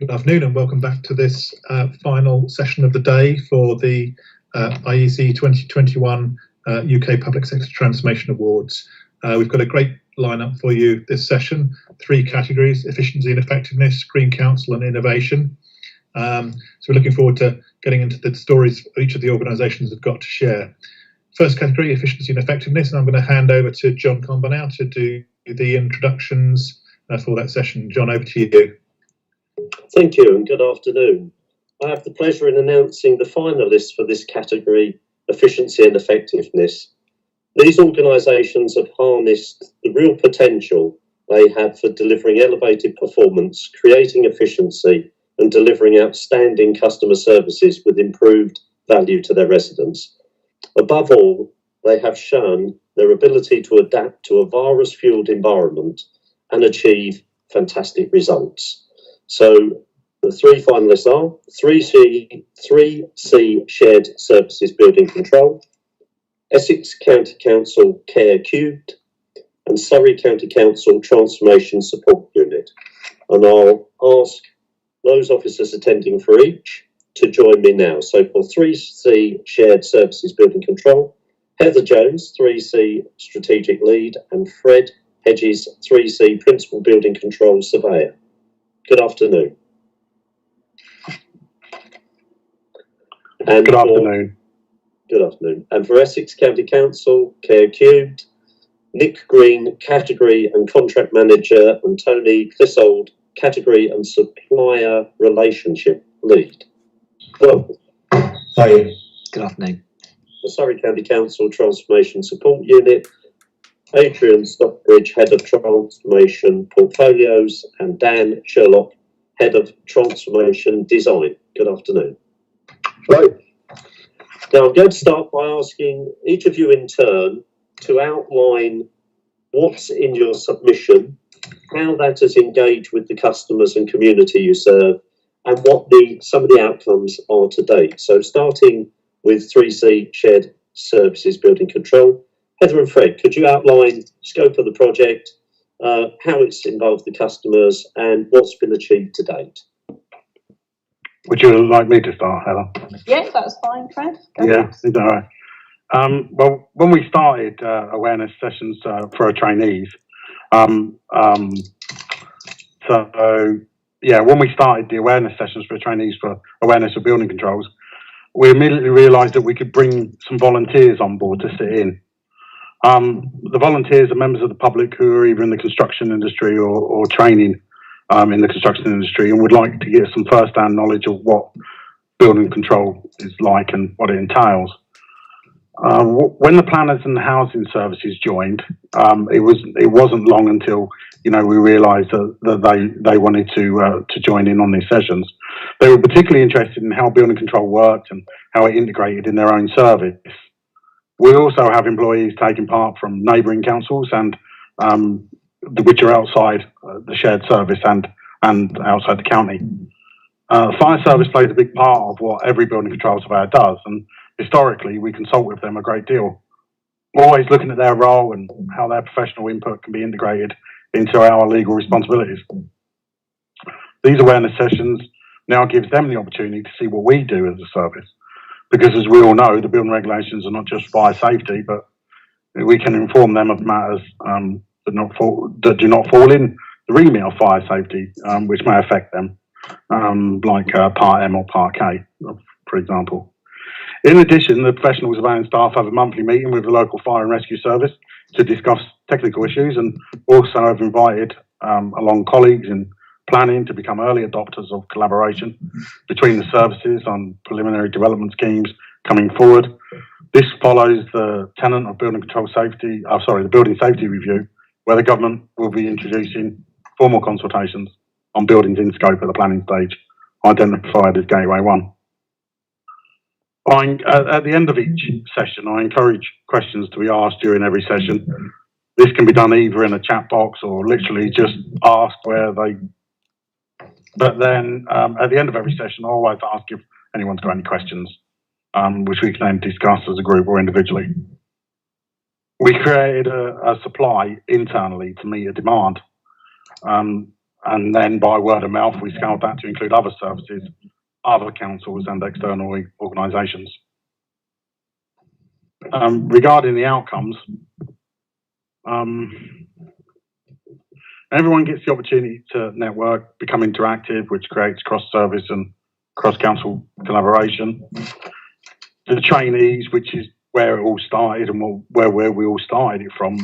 Good afternoon and welcome back to this final session of the day for the iESE 2021 UK Public Sector Transformation Awards. We've got a great lineup for you this session, 3 categories: efficiency and effectiveness, Green Council and innovation. So we're looking forward to getting into the stories each of the organisations have got to share. First category, efficiency and effectiveness, and I'm going to hand over to John Comber now to do the introductions for that session. John, over to you. Thank you and good afternoon. I have the pleasure in announcing the finalists for this category, efficiency and effectiveness. These organisations have harnessed the real potential they have for delivering elevated performance, creating efficiency and delivering outstanding customer services with improved value to their residents. Above all, they have shown their ability to adapt to a virus-fuelled environment and achieve fantastic results. So the 3 finalists are 3C Shared Services Building Control, Essex County Council Care Cubed, and Surrey County Council Transformation Support Unit. And I'll ask those officers attending for each to join me now. So for 3C Shared Services Building Control, Heather Jones, 3C Strategic Lead, and Fred Hedges, 3C Principal Building Control Surveyor. Good afternoon. Good afternoon. Good afternoon. And for Essex County Council, Care Cubed, Nick Green, Category and Contract Manager, and Tony Clissold, Category and Supplier Relationship Lead. Welcome. Hi. Good afternoon. The Surrey County Council Transformation Support Unit, Adrian Stockbridge, Head of Transformation Portfolios, and Dan Sherlock, Head of Transformation Design. Good afternoon. Hello. Now I'm going to start by asking each of you in turn to outline what's in your submission, how that has engaged with the customers and community you serve, and what some of the outcomes are to date. So starting with 3C Shared Services Building Control, Heather and Fred, could you outline the scope of the project, how it's involved the customers, and what's been achieved to date? Would you like me to start, Heather? Yeah, that's fine, Fred. Go Yeah, is that right? Well, when we started awareness sessions for our trainees, when we started the awareness sessions for trainees for awareness of building controls, we immediately realised that we could bring some volunteers on board to sit in. The volunteers are members of the public who are either in the construction industry or training in the construction industry and would like to get some first-hand knowledge of what building control is like and what it entails. When the planners and the housing services joined, it wasn't long until we realised that they wanted to join in on these sessions. They were particularly interested in how building control worked and how it integrated in their own service. We also have employees taking part from neighbouring councils and which are outside the shared service and outside the county. Fire service plays a big part of what every building control surveyor does, and historically we consult with them a great deal, always looking at their role and how their professional input can be integrated into our legal responsibilities. These awareness sessions now gives them the opportunity to see what we do as a service, because as we all know, the building regulations are not just fire safety, but we can inform them of matters that do not fall in the remit of fire safety, which may affect them, like Part M or Part K, for example. In addition, the professional surveying staff have a monthly meeting with the local fire and rescue service to discuss technical issues, and also have invited along colleagues in planning to become early adopters of collaboration between the services on preliminary development schemes coming forward. This follows the tenant of building control safety, the building safety review, where the government will be introducing formal consultations on buildings in scope at the planning stage, identified as Gateway 1. At the end of each session, I encourage questions to be asked during every session. This can be done either in a chat box or literally just ask but then at the end of every session, I always ask if anyone's got any questions, which we can then discuss as a group or individually. We created a supply internally to meet a demand. And then by word of mouth, we scaled that to include other services, other councils and external organisations. Regarding the outcomes, everyone gets the opportunity to network, become interactive, which creates cross-service and cross-council collaboration. The trainees, which is where it all started and where we all started it from,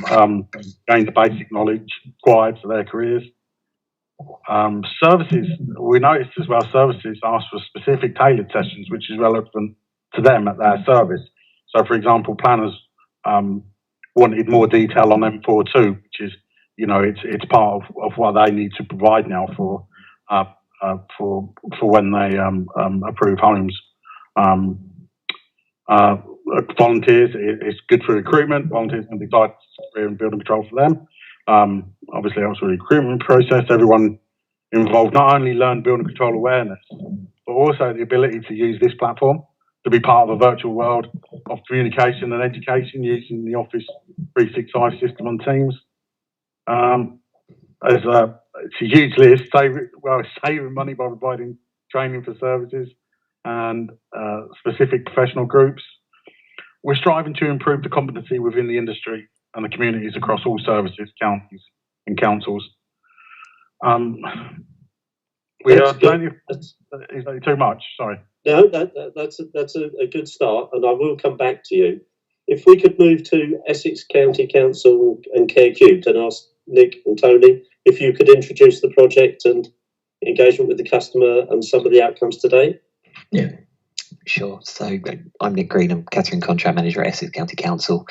gain the basic knowledge required for their careers. Services, we noticed as well, services ask for specific tailored sessions, which is relevant to them at their service. So, for example, planners wanted more detail on M42, which is, it's part of what they need to provide now for when they approve homes. Volunteers, it's good for recruitment. Volunteers can decide career and building control for them. Obviously, also the recruitment process. Everyone involved not only learn building control awareness, but also the ability to use this platform to be part of a virtual world of communication and education using the Office 365 system on Teams. It's a huge list. Saving money by providing training for services and specific professional groups. We're striving to improve the competency within the industry and the communities across all services, counties and councils. Is that too much? Sorry. No, that's a good start, and I will come back to you. If we could move to Essex County Council and Care Cubed and ask Nick and Tony if you could introduce the project and engagement with the customer and some of the outcomes today. Yeah, sure. So I'm Nick Green, I'm Catering Contract Manager at Essex County Council.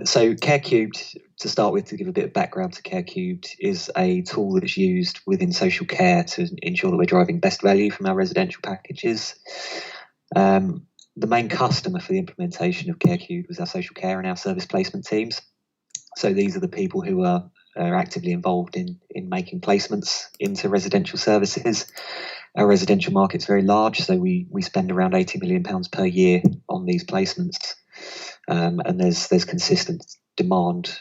So Care Cubed, to start with, to give a bit of background to Care Cubed, is a tool that is used within social care to ensure that we're driving best value from our residential packages. The main customer for the implementation of Care Cubed was our social care and our service placement teams. So these are the people who are actively involved in making placements into residential services. Our residential market's very large, so we spend around £80 million per year on these placements, and there's consistent demand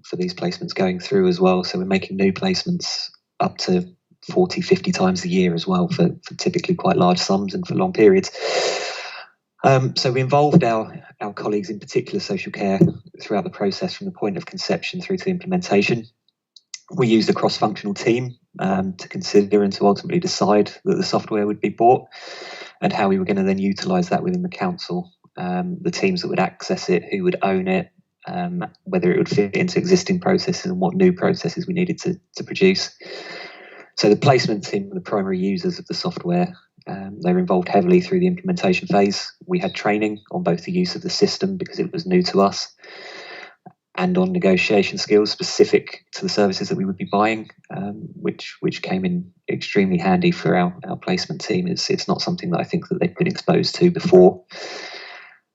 for these placements going through as well. So we're making new placements up to 40, 50 times a year as well for typically quite large sums and for long periods. So we involved our colleagues, in particular social care, throughout the process from the point of conception through to implementation. We used a cross-functional team to consider and to ultimately decide that the software would be bought and how we were going to then utilise that within the council. The teams that would access it, who would own it, whether it would fit into existing processes and what new processes we needed to produce. So the placement team were the primary users of the software. They were involved heavily through the implementation phase. We had training on both the use of the system because it was new to us and on negotiation skills specific to the services that we would be buying, which came in extremely handy for our placement team. It's not something that I think that they've been exposed to before.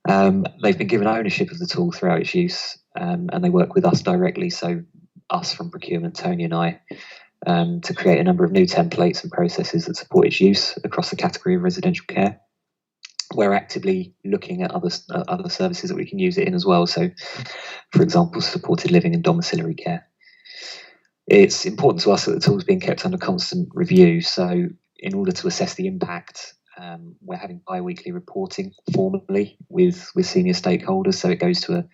They've been given ownership of the tool throughout its use, and they work with us directly, so us from procurement, Tony and I, to create a number of new templates and processes that support its use across the category of residential care. We're actively looking at other services that we can use it in as well. So, for example, supported living and domiciliary care. It's important to us that the tool is being kept under constant review. So in order to assess the impact, we're having bi-weekly reporting formally with senior stakeholders. So it goes to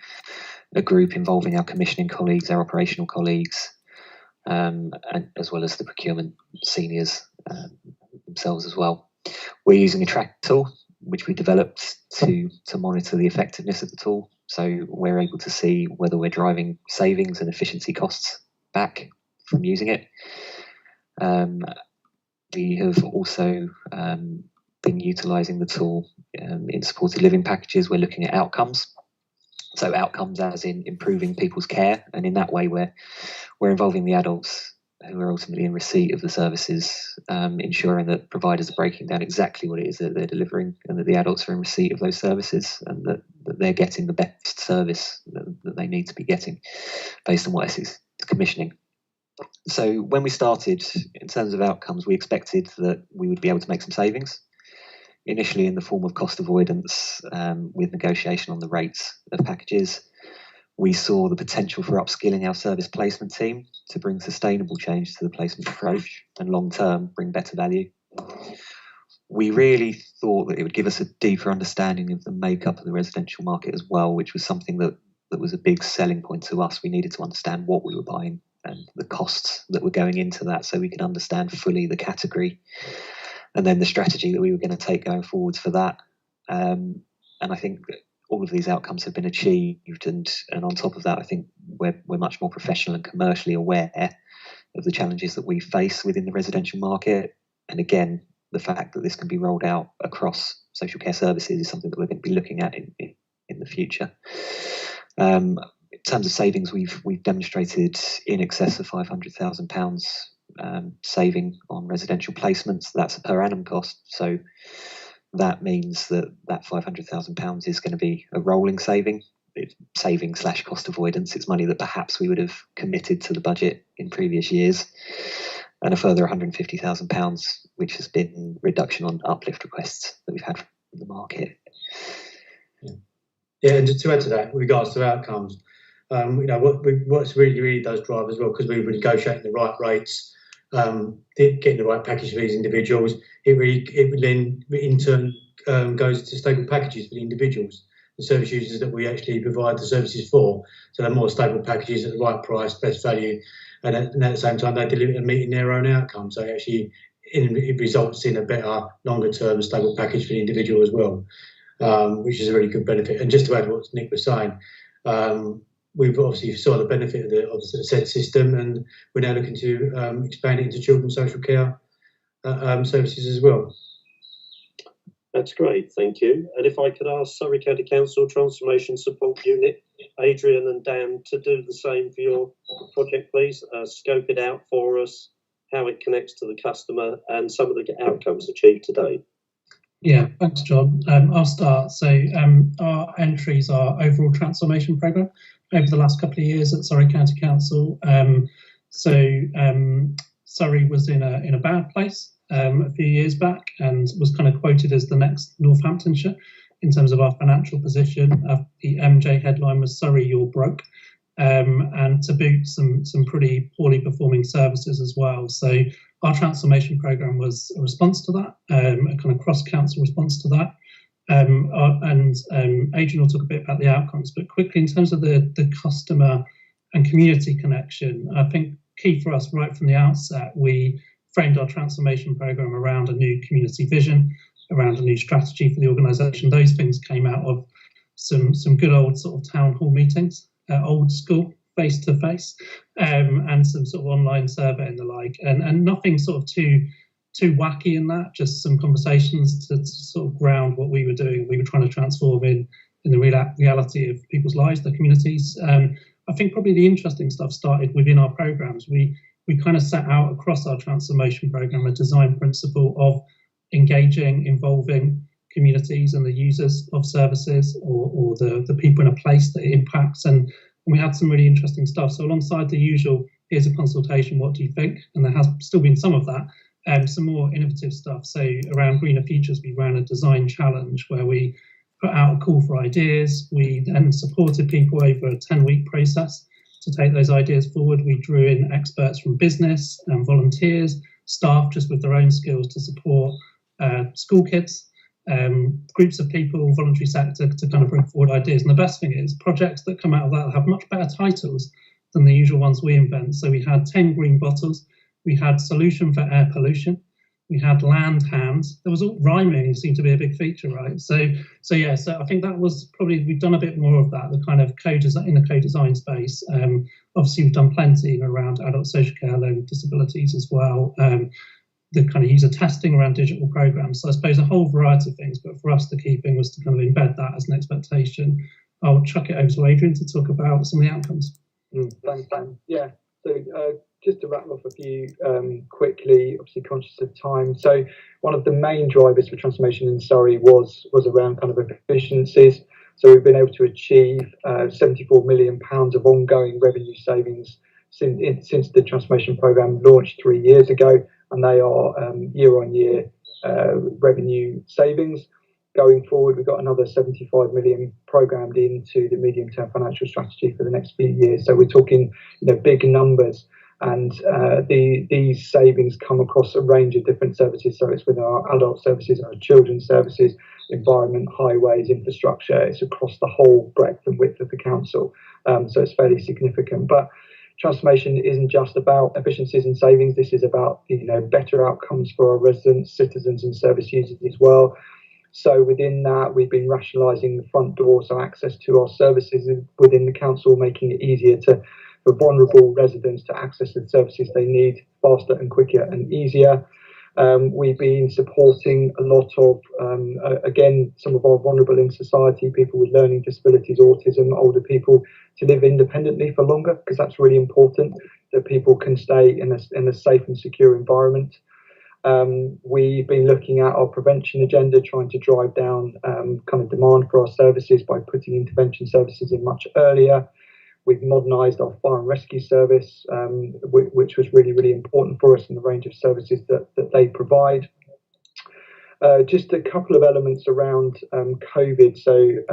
a group involving our commissioning colleagues, our operational colleagues, and as well as the procurement seniors themselves as well. We're using a track tool, which we developed to monitor the effectiveness of the tool. So we're able to see whether we're driving savings and efficiency costs back from using it. We have also been utilising the tool in supported living packages. We're looking at outcomes. So outcomes as in improving people's care, and in that way we're involving the adults who are ultimately in receipt of the services, ensuring that providers are breaking down exactly what it is that they're delivering and that the adults are in receipt of those services and that they're getting the best service that they need to be getting based on what Essex is commissioning. So when we started, in terms of outcomes, we expected that we would be able to make some savings, initially in the form of cost avoidance with negotiation on the rates of packages. We saw the potential for upskilling our service placement team to bring sustainable change to the placement approach and long term bring better value. We really thought that it would give us a deeper understanding of the makeup of the residential market as well, which was something that was a big selling point to us. We needed to understand what we were buying and the costs that were going into that, so we could understand fully the category and then the strategy that we were going to take going forwards for that. And I think that all of these outcomes have been achieved, and on top of that, I think we're much more professional and commercially aware of the challenges that we face within the residential market. And again, the fact that this can be rolled out across social care services is something that we're going to be looking at in the future. In terms of savings, we've demonstrated in excess of £500,000 saving on residential placements. That's a per annum cost, so that means that £500,000 is going to be a rolling saving. It's saving / cost avoidance. It's money that perhaps we would have committed to the budget in previous years, and a further £150,000, which has been reduction on uplift requests that we've had from the market. Yeah, and to add to that, with regards to outcomes, what's really does drive as well, because we were negotiating the right rates, getting the right package for these individuals. It then in turn goes to stable packages for the individuals, the service users that we actually provide the services for. So they're more stable packages at the right price, best value, and at the same time they deliver and meeting their own outcomes. So actually, it results in a better, longer term stable package for the individual as well. Which is a really good benefit. And just to add what Nick was saying, we've obviously saw the benefit of the SED system, and we're now looking to expand it into children's social care services as well. That's great, thank you. And if I could ask Surrey County Council Transformation Support Unit, Adrian and Dan, to do the same for your project, please. Scope it out for us, how it connects to the customer, and some of the outcomes achieved today. Yeah, thanks, John. I'll start. So our entries are overall transformation programme over the last couple of years at Surrey County Council. Surrey was in a bad place a few years back and was kind of quoted as the next Northamptonshire in terms of our financial position. The MJ headline was "Surrey, you're broke," and to boot some pretty poorly performing services as well. So our transformation programme was a response to that, a kind of cross-council response to that. Adrian will talk a bit about the outcomes, but quickly in terms of the customer and community connection, I think key for us right from the outset, we framed our transformation programme around a new community vision, around a new strategy for the organisation. Those things came out of some good old sort of town hall meetings, old school, face-to-face, and some sort of online survey and the like, and nothing sort of too wacky in that, just some conversations to sort of ground what we were doing. We were trying to transform in the reality of people's lives, their communities. I think probably the interesting stuff started within our programmes. We kind of set out across our transformation programme a design principle of engaging, involving communities and the users of services or the people in a place that it impacts, and we had some really interesting stuff. So alongside the usual, here's a consultation, what do you think? And there has still been some of that, some more innovative stuff. So around Greener Futures, we ran a design challenge where we put out a call for ideas. We then supported people over a 10-week process to take those ideas forward. We drew in experts from business and volunteers, staff just with their own skills to support school kids, groups of people, voluntary sector to kind of bring forward ideas. And the best thing is projects that come out of that have much better titles than the usual ones we invent. So we had 10 green bottles, we had solution for air pollution, we had land hands. There was all rhyming seemed to be a big feature, right? So I think that was probably, we've done a bit more of that, the kind of in the co-design space. Obviously we've done plenty around adult social care, learning disabilities as well. The kind of user testing around digital programs. So I suppose a whole variety of things, but for us the key thing was to kind of embed that as an expectation. I'll chuck it over to Adrian to talk about some of the outcomes. Thanks, Dan. Yeah, so just to rattle off a few quickly, obviously conscious of time. So one of the main drivers for transformation in Surrey was around kind of efficiencies. So we've been able to achieve £74 million of ongoing revenue savings since the transformation programme launched 3 years ago, and they are year-on-year revenue savings. Going forward, we've got another 75 million programmed into the medium-term financial strategy for the next few years. So we're talking, big numbers. And these savings come across a range of different services. So it's within our adult services, our children's services, environment, highways, infrastructure. It's across the whole breadth and width of the council. So it's fairly significant. But transformation isn't just about efficiencies and savings. This is about better outcomes for our residents, citizens, and service users as well. So within that, we've been rationalising the front door, so access to our services within the council, making it easier for vulnerable residents to access the services they need faster and quicker and easier. We've been supporting a lot of, again, some of our vulnerable in society, people with learning disabilities, autism, older people, to live independently for longer, because that's really important, that people can stay in a safe and secure environment. We've been looking at our prevention agenda, trying to drive down kind of demand for our services by putting intervention services in much earlier. We've modernised our fire and rescue service, which was really, really important for us in the range of services that they provide. Just a couple of elements around COVID. So,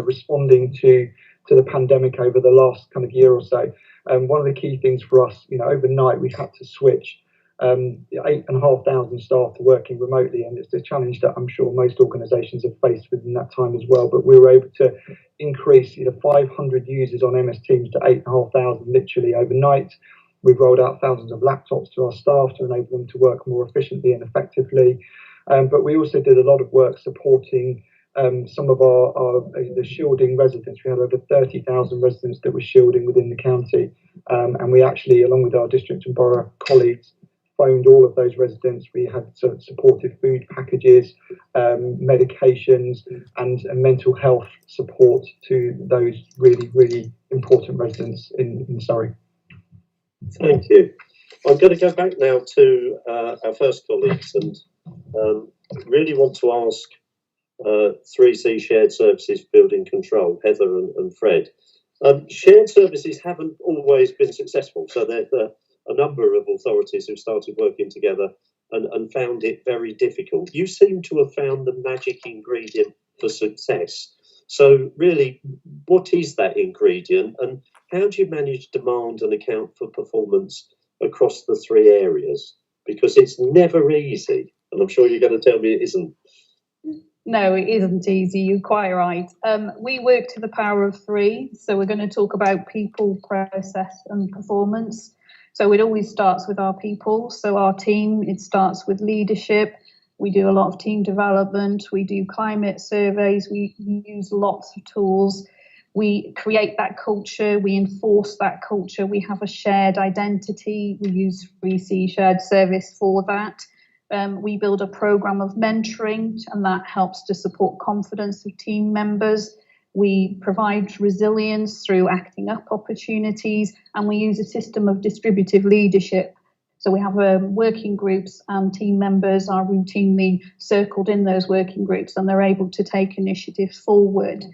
responding to the pandemic over the last kind of year or so. One of the key things for us, overnight we had to switch 8,500 staff to working remotely, and it's a challenge that I'm sure most organisations have faced within that time as well. But we were able to increase 500 users on MS Teams to 8,500 literally overnight. We've rolled out thousands of laptops to our staff to enable them to work more efficiently and effectively. But we also did a lot of work supporting some of the shielding residents. We had over 30,000 residents that were shielding within the county, and we actually, along with our district and borough colleagues, phoned all of those residents. We had supportive food packages, medications, and mental health support to those really, really important residents in Surrey. Thank you. I'm going to go back now to our first colleagues and really want to ask 3C Shared Services Building Control, Heather and Fred. Shared services haven't always been successful, so there's a number of authorities who started working together and found it very difficult. You seem to have found the magic ingredient for success. So really, what is that ingredient, and how do you manage demand and account for performance across the three areas? Because it's never easy, and I'm sure you're going to tell me it isn't. No, it isn't easy. You're quite right. We work to the power of three. So we're going to talk about people, process, and performance. So it always starts with our people. So our team, it starts with leadership. We do a lot of team development. We do climate surveys. We use lots of tools. We create that culture. We enforce that culture. We have a shared identity. We use 3C Shared Service for that. We build a program of mentoring, and that helps to support confidence of team members. We provide resilience through acting up opportunities, and we use a system of distributive leadership. So we have working groups, and team members are routinely circled in those working groups, and they're able to take initiative forward.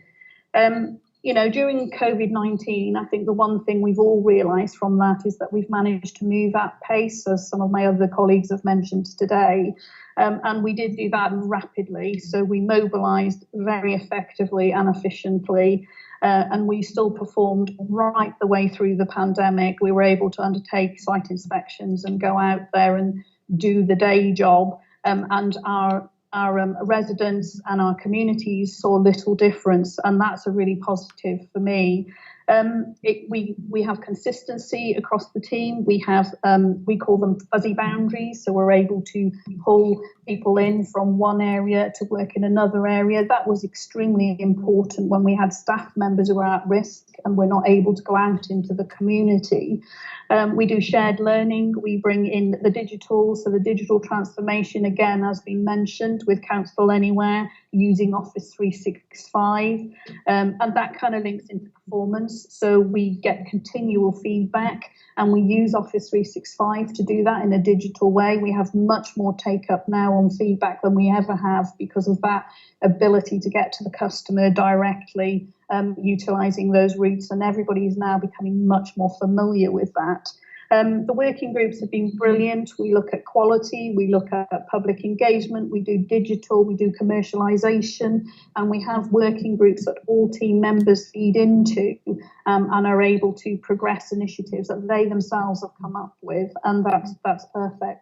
During COVID-19, I think the one thing we've all realised from that is that we've managed to move at pace, as some of my other colleagues have mentioned today. And we did do that rapidly. So we mobilised very effectively and efficiently, and we still performed right the way through the pandemic. We were able to undertake site inspections and go out there and do the day job, and our residents and our communities saw little difference, and that's a really positive for me. We have consistency across the team. We have we call them fuzzy boundaries, so we're able to pull people in from one area to work in another area. That was extremely important when we had staff members who were at risk and were not able to go out into the community. We do shared learning. We bring in the digital, so the digital transformation again has been mentioned with Council Anywhere, using Office 365, and that kind of links into performance. So we get continual feedback, and we use Office 365 to do that in a digital way. We have much more take up now on feedback than we ever have because of that ability to get to the customer directly, utilising those routes, and everybody is now becoming much more familiar with that. The working groups have been brilliant. We look at quality, we look at public engagement, we do digital, we do commercialisation, and we have working groups that all team members feed into and are able to progress initiatives that they themselves have come up with, and that's perfect.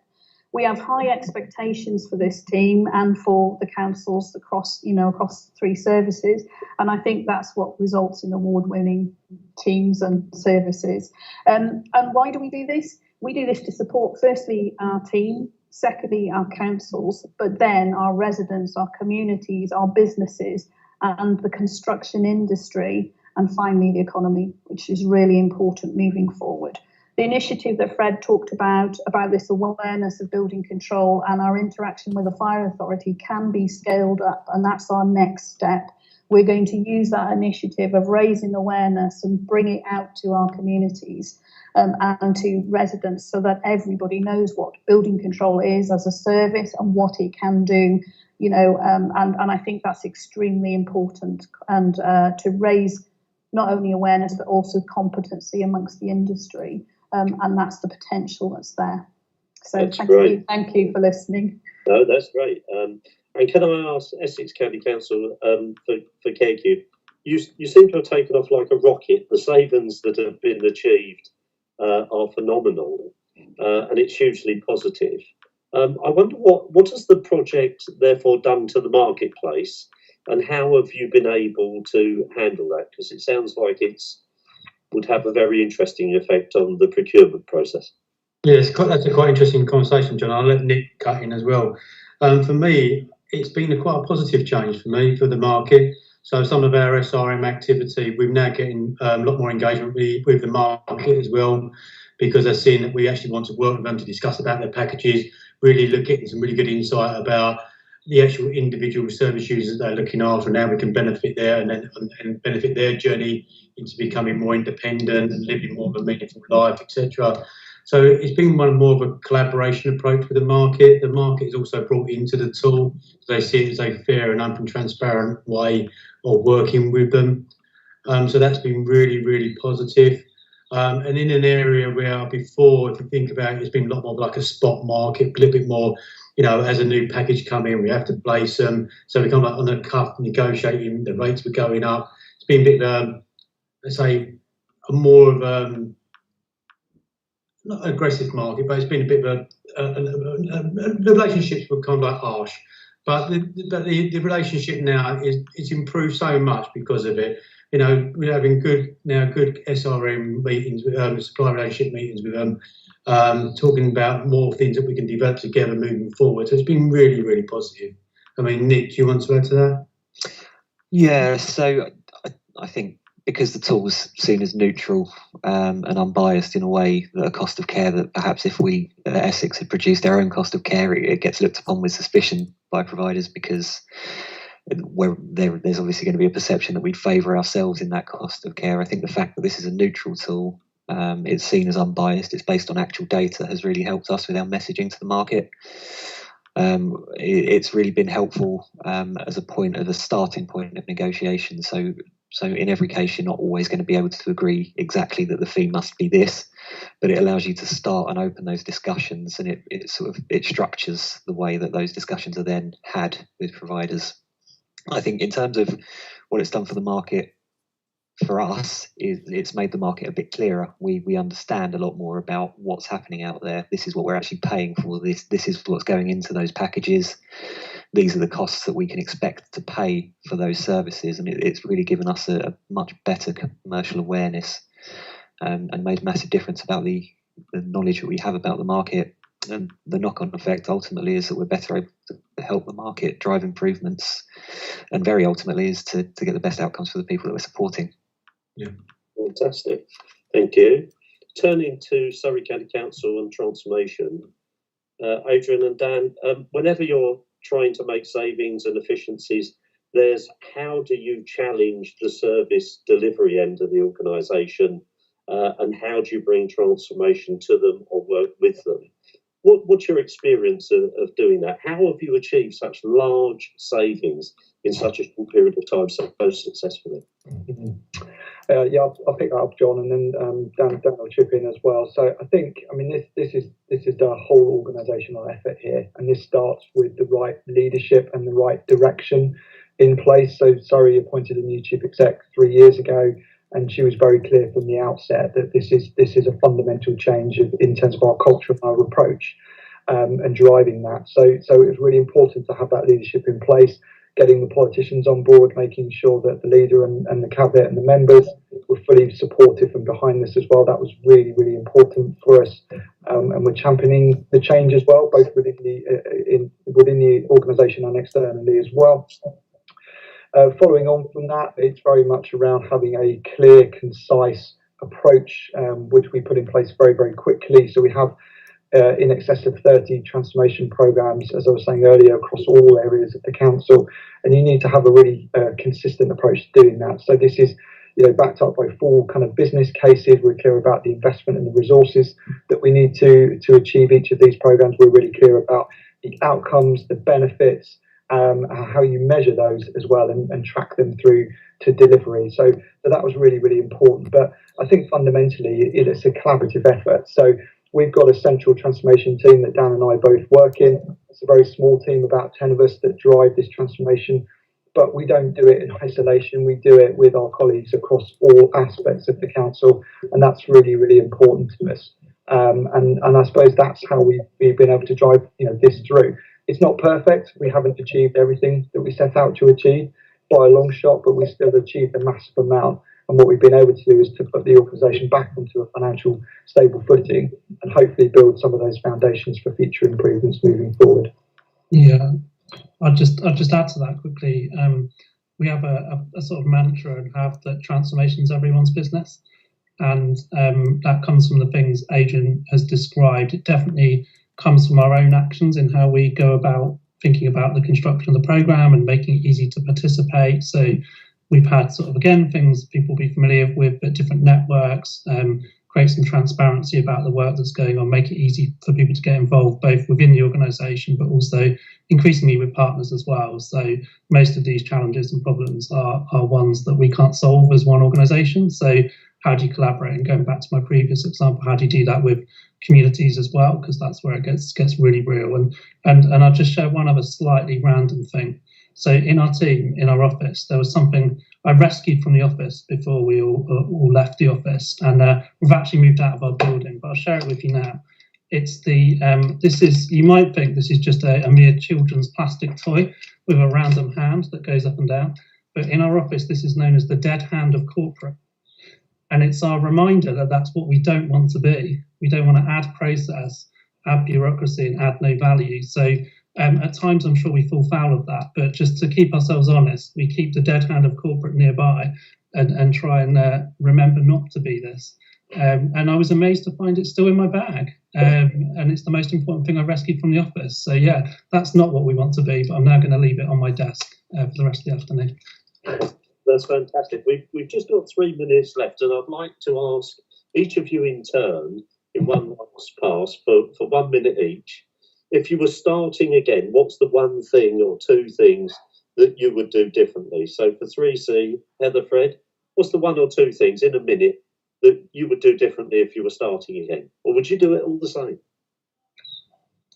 We have high expectations for this team and for the councils across the 3 services, and I think that's what results in award-winning teams and services. And why do we do this? We do this to support, firstly, our team, secondly, our councils, but then our residents, our communities, our businesses, and the construction industry, and finally the economy, which is really important moving forward. The initiative that Fred talked about this awareness of building control and our interaction with the fire authority can be scaled up, and that's our next step. We're going to use that initiative of raising awareness and bring it out to our communities and to residents so that everybody knows what building control is as a service and what it can do, and I think that's extremely important, and to raise not only awareness but also competency amongst the industry. And that's the potential that's there. So thank you for listening. No, that's great. And can I ask Essex County Council for CareCube? You seem to have taken off like a rocket. The savings that have been achieved are phenomenal, and it's hugely positive. I wonder what has the project therefore done to the marketplace, and how have you been able to handle that? Because it sounds like would have a very interesting effect on the procurement process. Yes, that's a quite interesting conversation, John. I'll let Nick cut in as well. For me, it's been quite a positive change for me, for the market. So some of our SRM activity, we're now getting a lot more engagement with the market as well, because they're seeing that we actually want to work with them to discuss about their packages, really look at some really good insight about the actual individual service users they're looking after and how we can benefit there and benefit their journey into becoming more independent and living more of a meaningful life, etc. So it's been more of a collaboration approach with the market. The market is also brought into the tool. They see it as a fair and open, transparent way of working with them. So that's been really, really positive. And in an area where before, if you think about it, it's been a lot more like a spot market, a little bit more, as a new package come in, we have to place them. So we come up on the cuff negotiating, the rates were going up. It's been a bit, let's say, a more of not aggressive market, but it's been a bit of the relationships were kind of like harsh. But the relationship now it's improved so much because of it. We're having good SRM meetings, supply relationship meetings with them, talking about more things that we can develop together moving forward. So it's been really, really positive. I mean, Nick, do you want to add to that? Yeah, so I think because the tool's seen as neutral and unbiased in a way that a cost of care that perhaps if we at Essex had produced our own cost of care, it gets looked upon with suspicion by providers because there's obviously going to be a perception that we'd favour ourselves in that cost of care. I think the fact that this is a neutral tool, it's seen as unbiased, it's based on actual data, has really helped us with our messaging to the market. It's really been helpful as a starting point of negotiation. So in every case, you're not always going to be able to agree exactly that the fee must be this, but it allows you to start and open those discussions, and it structures the way that those discussions are then had with providers. I think in terms of what it's done for the market, for us, it's made the market a bit clearer. We understand a lot more about what's happening out there. This is what we're actually paying for. This is what's going into those packages. These are the costs that we can expect to pay for those services, and it's really given us a much better commercial awareness and made a massive difference about the knowledge that we have about the market. And the knock-on effect ultimately is that we're better able to help the market drive improvements, and very ultimately is to get the best outcomes for the people that we're supporting. Yeah, fantastic. Thank you. Turning to Surrey County Council and transformation, Adrian and Dan, whenever you're trying to make savings and efficiencies, there's how do you challenge the service delivery end of the organisation, and how do you bring transformation to them or work with them? What's your experience of doing that? How have you achieved such large savings in such a short period of time so successfully? Yeah, I'll pick that up, John, and then Dan will chip in as well. So I think, I mean, this is the whole organisational effort here, and this starts with the right leadership and the right direction in place. So Surrey appointed a new chief exec 3 years ago, and she was very clear from the outset that this is a fundamental change in terms of our culture and our approach, and driving that. So it was really important to have that leadership in place, getting the politicians on board, making sure that the leader and the cabinet and the members were fully supportive and behind this as well. That was really, really important for us, and we're championing the change as well, both within the organisation and externally as well. Following on from that, it's very much around having a clear, concise approach, which we put in place very, very quickly. So we have in excess of 30 transformation programs, as I was saying earlier, across all areas of the council, and you need to have a really consistent approach to doing that. So this is, backed up by full kind of business cases. We're clear about the investment and the resources that we need to achieve each of these programs. We're really clear about the outcomes, the benefits, how you measure those as well, and track them through to delivery. So that was really, really important. But I think fundamentally it's a collaborative effort. So we've got a central transformation team that Dan and I both work in. It's a very small team, about 10 of us, that drive this transformation. But we don't do it in isolation. We do it with our colleagues across all aspects of the council, and that's really, really important to us. And I suppose that's how we've been able to drive this through. It's not perfect. We haven't achieved everything that we set out to achieve by a long shot, but we still achieved a massive amount. And what we've been able to do is to put the organisation back onto a financial stable footing and hopefully build some of those foundations for future improvements moving forward. Yeah, I'll just add to that quickly. We have a sort of mantra and have that transformation is everyone's business, and that comes from the things Adrian has described. It definitely comes from our own actions in how we go about thinking about the construction of the programme and making it easy to participate. So we've had sort of, again, things people will be familiar with, but different networks, create some transparency about the work that's going on, make it easy for people to get involved, both within the organisation, but also increasingly with partners as well. So most of these challenges and problems are ones that we can't solve as one organisation. So how do you collaborate? And going back to my previous example, how do you do that with communities as well? Because that's where it gets really real. And I'll just share one other slightly random thing. So in our team, in our office, there was something I rescued from the office before we all left the office, and we've actually moved out of our building, but I'll share it with you now. It's you might think this is just a mere children's plastic toy with a random hand that goes up and down, but in our office, this is known as the dead hand of corporate. And it's our reminder that that's what we don't want to be. We don't want to add process, add bureaucracy, and add no value. So at times, I'm sure we fall foul of that. But just to keep ourselves honest, we keep the dead hand of corporate nearby and try and remember not to be this. And I was amazed to find it still in my bag. And it's the most important thing I rescued from the office. So yeah, that's not what we want to be, but I'm now going to leave it on my desk for the rest of the afternoon. That's fantastic. We've just got 3 minutes left, and I'd like to ask each of you in turn, in one last pass, for 1 minute each. If you were starting again, what's the one thing or two things that you would do differently? So for 3C, Heather, Fred, what's the one or two things in a minute that you would do differently if you were starting again? Or would you do it all the same?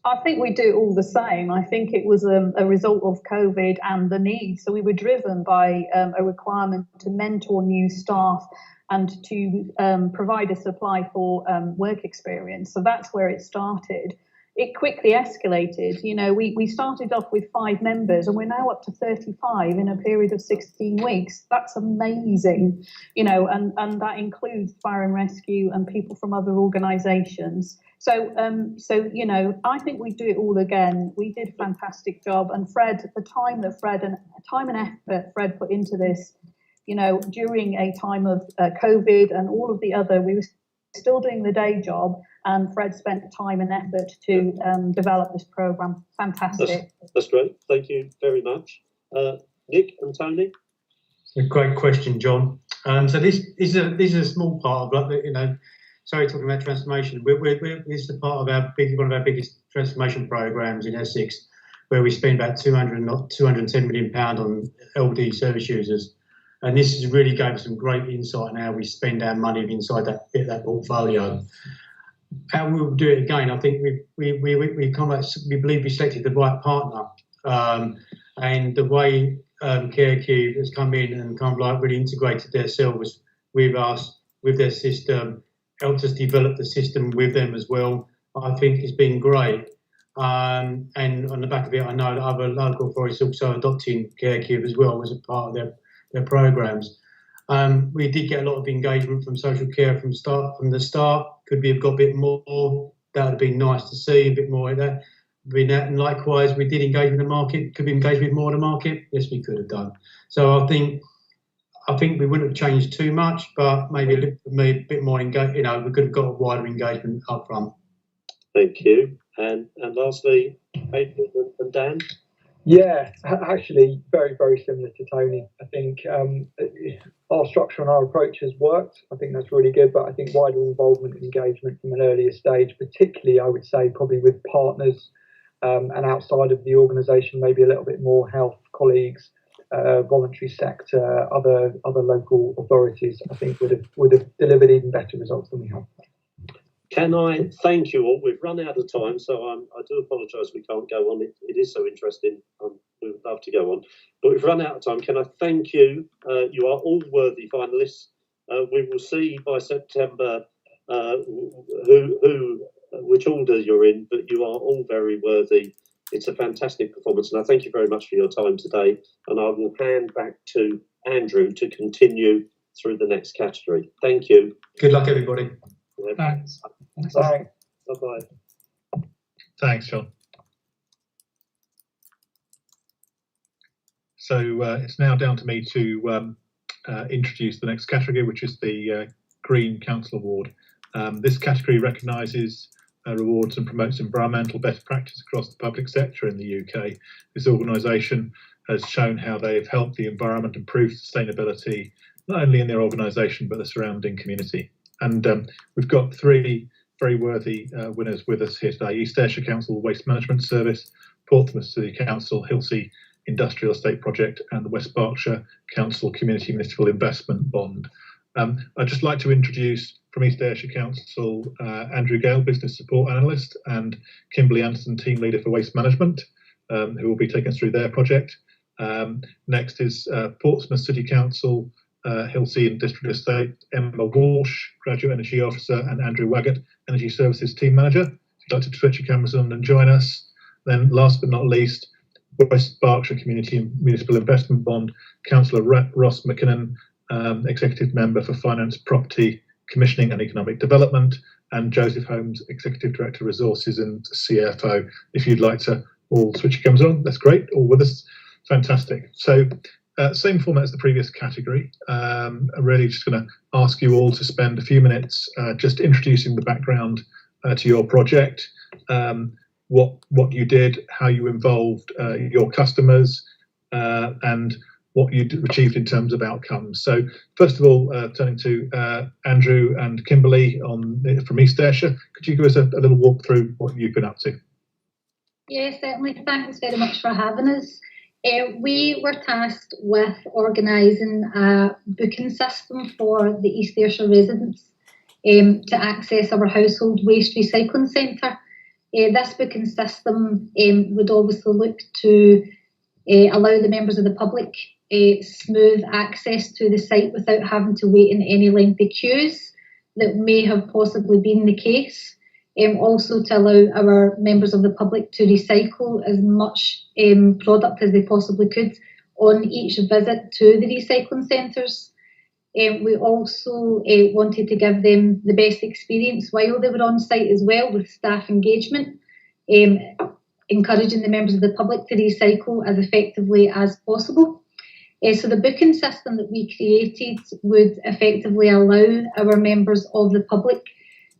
I think we do it all the same. I think it was a result of COVID and the need. So we were driven by a requirement to mentor new staff and to provide a supply for work experience. So that's where it started. It quickly escalated. We started off with 5 members and we're now up to 35 in a period of 16 weeks. That's amazing, and that includes fire and rescue and people from other organisations. So I think we do it all again. We did a fantastic job, and Fred, the time and effort Fred put into this, during a time of COVID and all of the other, we were still doing the day job, and Fred spent time and effort to develop this programme. Fantastic. That's great. Thank you very much. Nick and Tony? A great question, John. So this is a small part of, sorry, talking about transformation. This is a part of one of our biggest transformation programs in Essex, where we spend about £210 million on LD service users. And this has really gave us some great insight on how we spend our money inside that portfolio. How we'll do it again, I think we believe we selected the right partner, and the way CareCube has come in and kind of like really integrated themselves with us, with their system, helped us develop the system with them as well. I think it's been great. And on the back of it, I know that other local authorities also adopting CareCube as well as a part of their programs. We did get a lot of engagement from social care from the start. Could we have got a bit more? That would have been nice to see, a bit more of that. And likewise, we did engage with the market. Could we engage with more of the market? Yes, we could have done. So I think we wouldn't have changed too much, but maybe a bit more engagement. We could have got a wider engagement up front. Thank you. And lastly, Adrian and Dan. Yeah, actually, very, very similar to Tony. I think our structure and our approach has worked. I think that's really good, but I think wider involvement and engagement from an earlier stage, particularly, I would say, probably with partners and outside of the organisation, maybe a little bit more health colleagues, voluntary sector, other local authorities, I think would have delivered even better results than we have. Can I thank you all? We've run out of time, so I do apologise we can't go on. It is so interesting. We would love to go on, but we've run out of time. Can I thank you? You are all worthy finalists. We will see by September which order you're in, but you are all very worthy. It's a fantastic performance, and I thank you very much for your time today. And I will hand back to Andrew to continue through the next category. Thank you. Good luck, everybody. Thanks. Bye. Bye-bye. Thanks, John. So it's now down to me to introduce the next category, which is the Green Council Award. This category recognises, rewards and promotes environmental best practice across the public sector in the UK. This organisation has shown how they have helped the environment improve sustainability, not only in their organisation, but the surrounding community. And we've got three very worthy winners with us here today: East Ayrshire Council Waste Management Service, Portsmouth City Council Hilsea Industrial Estate Project, and the West Berkshire Council Community Municipal Investment Bond. I'd just like to introduce from East Ayrshire Council Andrew Gale, Business Support Analyst, and Kimberly Anderson, Team Leader for Waste Management, who will be taking us through their project. Next is Portsmouth City Council Hilsea and District Estate, Emma Walsh, Graduate Energy Officer, and Andrew Waggett, Energy Services Team Manager. If you'd like to switch your cameras on and join us. Then last but not least, West Berkshire Community and Municipal Investment Bond, Councillor Ross McKinnon, Executive Member for Finance, Property, Commissioning and Economic Development, and Joseph Holmes, Executive Director, Resources and CFO. If you'd like to all switch your cameras on, that's great, all with us. Fantastic. So same format as the previous category. I'm really just going to ask you all to spend a few minutes just introducing the background to your project, what you did, how you involved your customers, and what you achieved in terms of outcomes. So first of all, turning to Andrew and Kimberly from East Ayrshire, could you give us a little walk through what you've been up to? Yeah, certainly. Thanks very much for having us. We were tasked with organising a booking system for the East Ayrshire residents to access our household waste recycling centre. This booking system would obviously look to allow the members of the public smooth access to the site without having to wait in any lengthy queues that may have possibly been the case. Also to allow our members of the public to recycle as much product as they possibly could on each visit to the recycling centres. We also wanted to give them the best experience while they were on site as well, with staff engagement, encouraging the members of the public to recycle as effectively as possible. So the booking system that we created would effectively allow our members of the public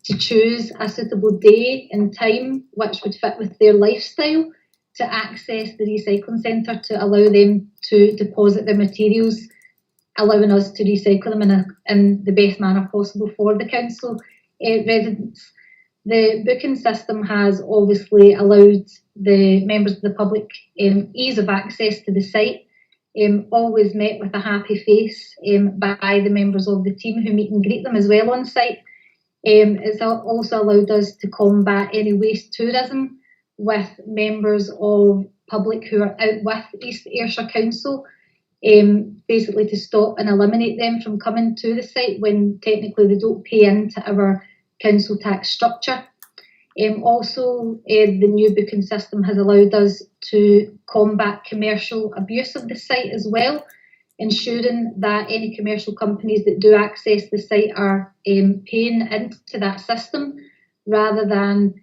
to choose a suitable day and time which would fit with their lifestyle to access the recycling centre, to allow them to deposit their materials, allowing us to recycle them in the best manner possible for the council residents. The booking system has obviously allowed the members of the public ease of access to the site, always met with a happy face by the members of the team who meet and greet them as well on site. It's also allowed us to combat any waste tourism with members of public who are out with East Ayrshire Council, basically to stop and eliminate them from coming to the site when technically they don't pay into our council tax structure. Also, the new booking system has allowed us to combat commercial abuse of the site as well, ensuring that any commercial companies that do access the site are paying into that system rather than,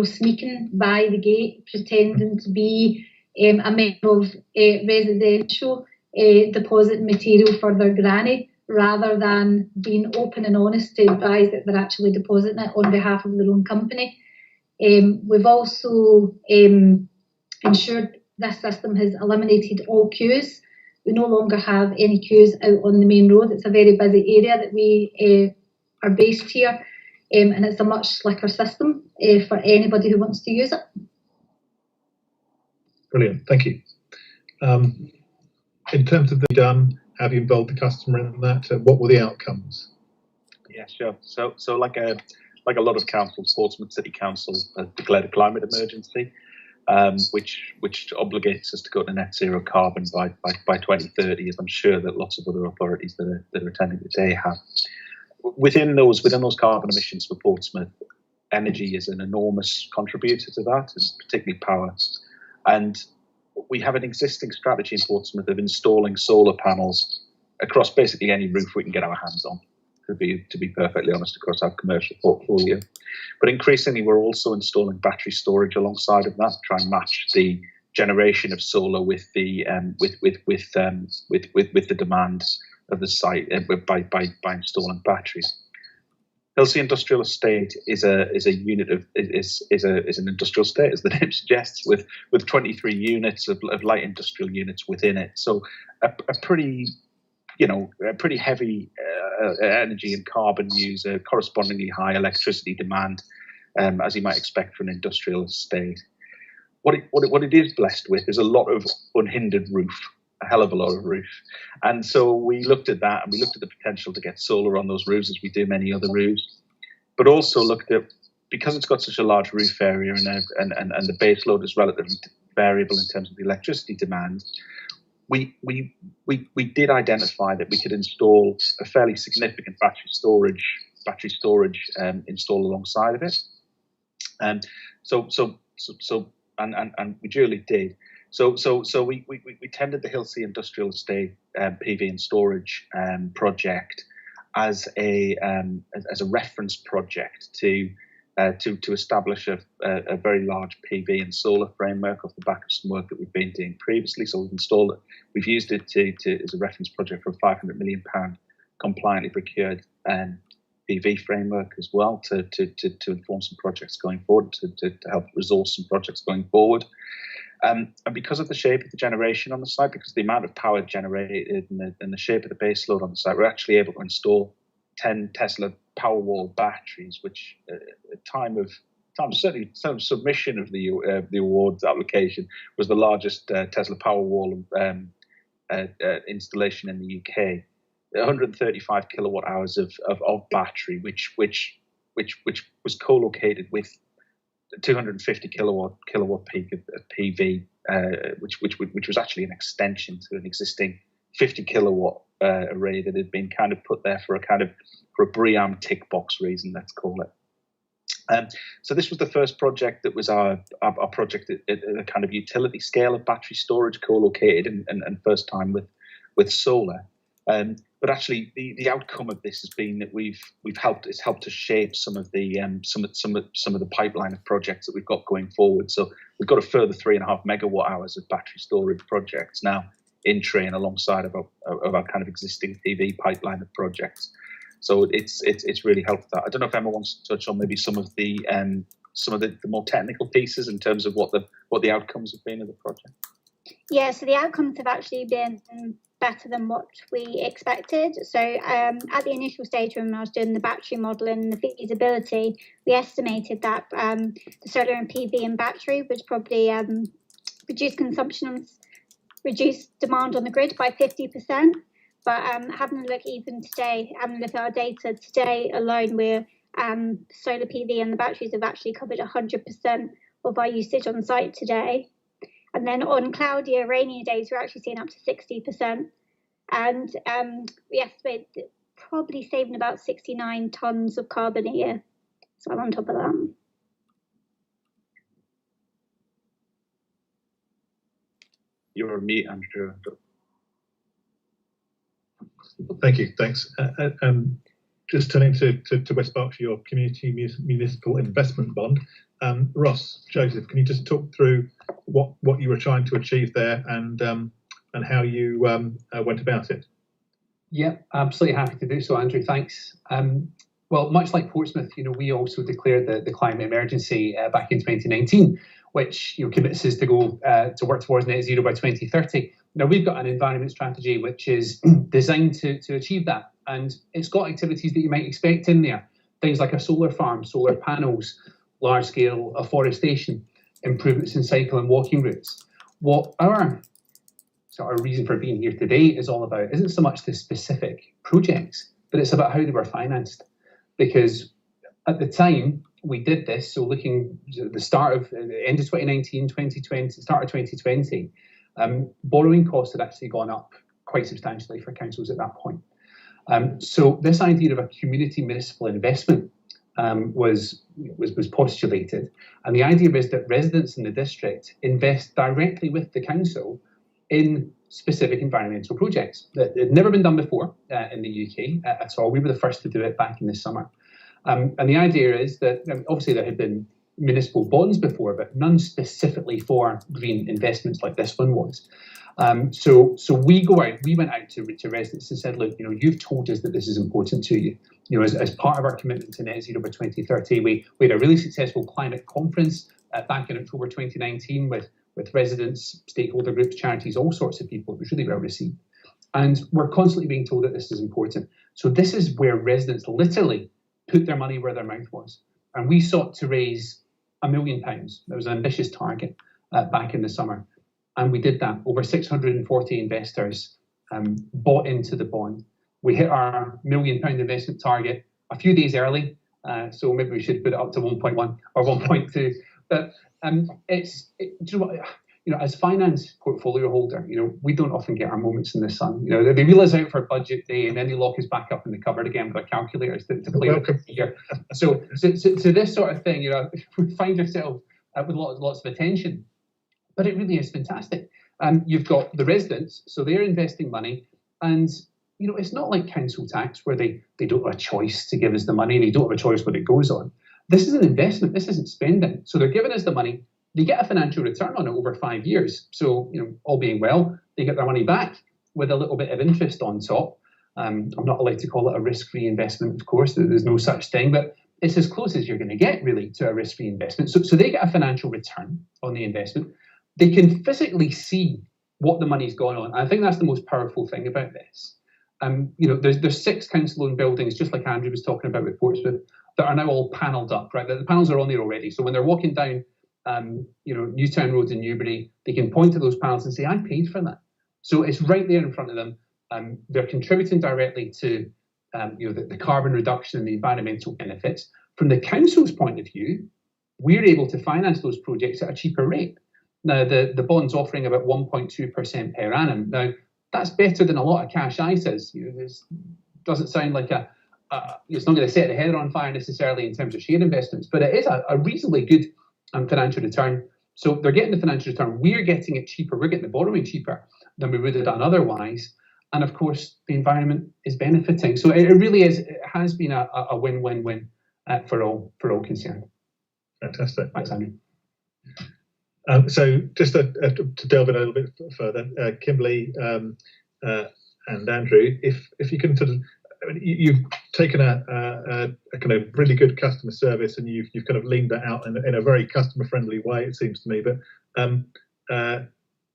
sneaking by the gate, pretending to be a member of residential, depositing material for their granny, rather than being open and honest to advise that they're actually depositing it on behalf of their own company. We've also ensured this system has eliminated all queues. We no longer have any queues out on the main road. It's a very busy area that we are based here, and it's a much slicker system for anybody who wants to use it. Brilliant, thank you. In terms of the done, have you involved the customer in that? What were the outcomes? Yeah, sure. So like a lot of councils, Portsmouth City Council has declared a climate emergency, which obligates us to go to net zero carbon by 2030, as I'm sure that lots of other authorities that are attending today have. Within those carbon emissions for Portsmouth, energy is an enormous contributor to that, and particularly power. And we have an existing strategy in Portsmouth of installing solar panels across basically any roof we can get our hands on, to be perfectly honest, across our commercial portfolio. But increasingly, we're also installing battery storage alongside of that to try and match the generation of solar with the demand of the site by installing batteries. Hilsea Industrial Estate is an industrial estate, as the name suggests, with 23 units of light industrial units within it. So a pretty heavy energy and carbon use, correspondingly high electricity demand, as you might expect for an industrial estate. What it is blessed with is a lot of unhindered roof, a hell of a lot of roof. And so we looked at that, and we looked at the potential to get solar on those roofs, as we do many other roofs, but also looked at, because it's got such a large roof area and the base load is relatively variable in terms of the electricity demand, we did identify that we could install a fairly significant battery storage installed alongside of it. And so we duly did. So we tendered the Hilsea Industrial Estate PV and storage project as a reference project to establish a very large PV and solar framework off the back of some work that we've been doing previously. So we've installed it. We've used it as a reference project for a £500 million compliantly procured PV framework as well to inform some projects going forward, to help resource some projects going forward. And because of the shape of the generation on the site, because of the amount of power generated and the shape of the base load on the site, we're actually able to install 10 Tesla Powerwall batteries, which at time of certainly some submission of the awards application was the largest Tesla Powerwall installation in the UK. 135 kilowatt hours of battery, which was co-located with 250 kilowatt peak of PV, which was actually an extension to an existing 50 kilowatt array that had been kind of put there for a BREEAM tick box reason, let's call it. So this was the first project that was our project at a kind of utility scale of battery storage, co-located and first time with solar. But actually, the outcome of this has been that it's helped to shape some of the pipeline of projects that we've got going forward. So we've got a further 3.5 megawatt hours of battery storage projects now in train alongside of our kind of existing PV pipeline of projects. So it's really helped that. I don't know if Emma wants to touch on maybe some of the more technical pieces in terms of what the outcomes have been of the project. Yeah, so the outcomes have actually been better than what we expected. So at the initial stage when I was doing the battery modelling and the feasibility, we estimated that the solar and PV and battery would probably reduce consumption reduced demand on the grid by 50%. But having a look even today, having a look at our data today alone, we're solar PV and the batteries have actually covered 100% of our usage on site today. And then on cloudier, rainier days, we're actually seeing up to 60%. And we estimate probably saving about 69 tonnes of carbon a year. So I'm on top of that. You're me, Andrew. Thank you. Thanks. Just turning to West Berkshire, your community municipal investment bond. Ross, Joseph, can you just talk through what you were trying to achieve there and how you went about it? Yeah, absolutely happy to do so, Andrew. Thanks. Well, much like Portsmouth, we also declared the climate emergency back in 2019, which commits us to go to work towards net zero by 2030. Now, we've got an environment strategy which is designed to achieve that, and it's got activities that you might expect in there. Things like a solar farm, solar panels, large-scale afforestation, improvements in cycle and walking routes. What our reason for being here today is all about isn't so much the specific projects, but it's about how they were financed. Because at the time we did this, so looking at the end of 2019, 2020, start of 2020, borrowing costs had actually gone up quite substantially for councils at that point. So this idea of a community municipal investment was postulated, and the idea is that residents in the district invest directly with the council in specific environmental projects that had never been done before in the UK at all. We were the first to do it back in the summer. And the idea is that obviously there had been municipal bonds before, but none specifically for green investments like this one was. So we went out to residents and said, look, you've told us that this is important to you. As part of our commitment to net zero by 2030, we had a really successful climate conference back in October 2019 with residents, stakeholder groups, charities, all sorts of people. It was really well received. And we're constantly being told that this is important. So this is where residents literally put their money where their mouth was. And we sought to raise £1 million. That was an ambitious target back in the summer. And we did that. Over 640 investors bought into the bond. We hit our £1 million investment target a few days early. So maybe we should put it up to 1.1 or 1.2. But as finance portfolio holder, we don't often get our moments in the sun. They wheel us out for budget day and then they lock us back up in the cupboard again with our calculators to play with here. So this sort of thing, we find ourselves with lots of attention, but it really is fantastic. You've got the residents, so they're investing money, and it's not like council tax where they don't have a choice to give us the money and you don't have a choice what it goes on. This is an investment. This isn't spending. So they're giving us the money. They get a financial return on it over 5 years. So, all being well, they get their money back with a little bit of interest on top. I'm not allowed to call it a risk-free investment, of course. There's no such thing, but it's as close as you're going to get, really, to a risk-free investment. So they get a financial return on the investment. They can physically see what the money's gone on. And I think that's the most powerful thing about this. There's 6 council-owned buildings, just like Andrew was talking about with Portsmouth, that are now all panelled up, right? The panels are on there already. So when they're walking down, Newtown Road in Newbury, they can point to those panels and say, I paid for that. So it's right there in front of them. They're contributing directly to, the carbon reduction and the environmental benefits. From the council's point of view, we're able to finance those projects at a cheaper rate. Now, the bond's offering about 1.2% per annum. Now, that's better than a lot of cash ISAs. This doesn't sound like it's not going to set the head on fire necessarily in terms of share investments, but it is a reasonably good financial return. So they're getting the financial return. We're getting it cheaper. We're getting the borrowing cheaper than we would have done otherwise. And of course, the environment is benefiting. So it really is. It has been a win-win-win for all concerned. Fantastic. Thanks, Andrew. So just to delve in a little bit further, Kimberly and Andrew, if you can sort of, you've taken a kind of really good customer service and you've kind of leaned that out in a very customer friendly way, it seems to me. But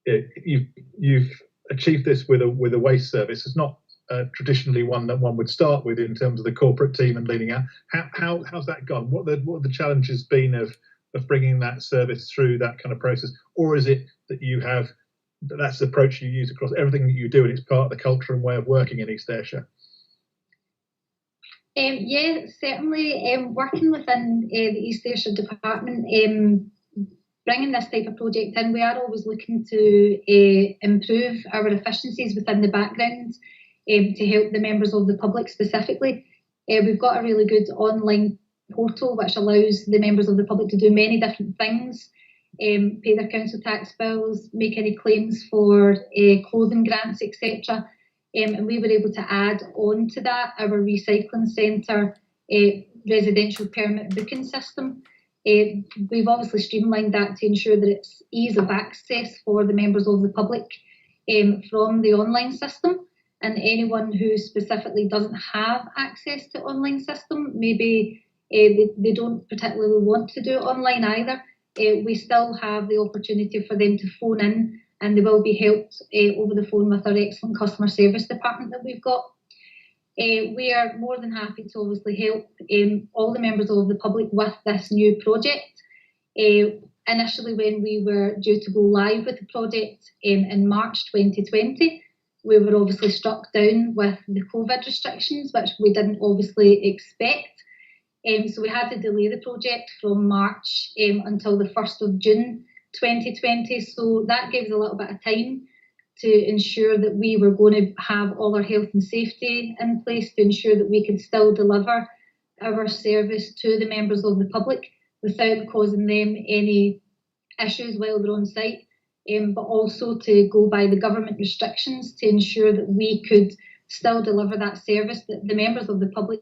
you've achieved this with a waste service. It's not traditionally one that one would start with in terms of the corporate team and leaning out. How's that gone? What have the challenges been of bringing that service through that kind of process, or is it that you have that's the approach you use across everything that you do, and it's part of the culture and way of working in East Ayrshire. Yeah, certainly. Working within the East Ayrshire department, bringing this type of project in, we are always looking to improve our efficiencies within the background to help the members of the public specifically. We've got a really good online portal which allows the members of the public to do many different things, pay their council tax bills, make any claims for clothing grants, etc. And we were able to add on to that our recycling centre residential permit booking system. We've obviously streamlined that to ensure that it's ease of access for the members of the public from the online system. And anyone who specifically doesn't have access to online system, maybe they don't particularly want to do it online either, we still have the opportunity for them to phone in, and they will be helped over the phone with our excellent customer service department that we've got. We are more than happy to obviously help all the members of the public with this new project. Initially, when we were due to go live with the project in March 2020, we were obviously struck down with the COVID restrictions, which we didn't obviously expect. So we had to delay the project from March until the 1st of June 2020. So that gave us a little bit of time to ensure that we were going to have all our health and safety in place to ensure that we could still deliver our service to the members of the public without causing them any issues while they're on site, but also to go by the government restrictions to ensure that we could still deliver that service that the members of the public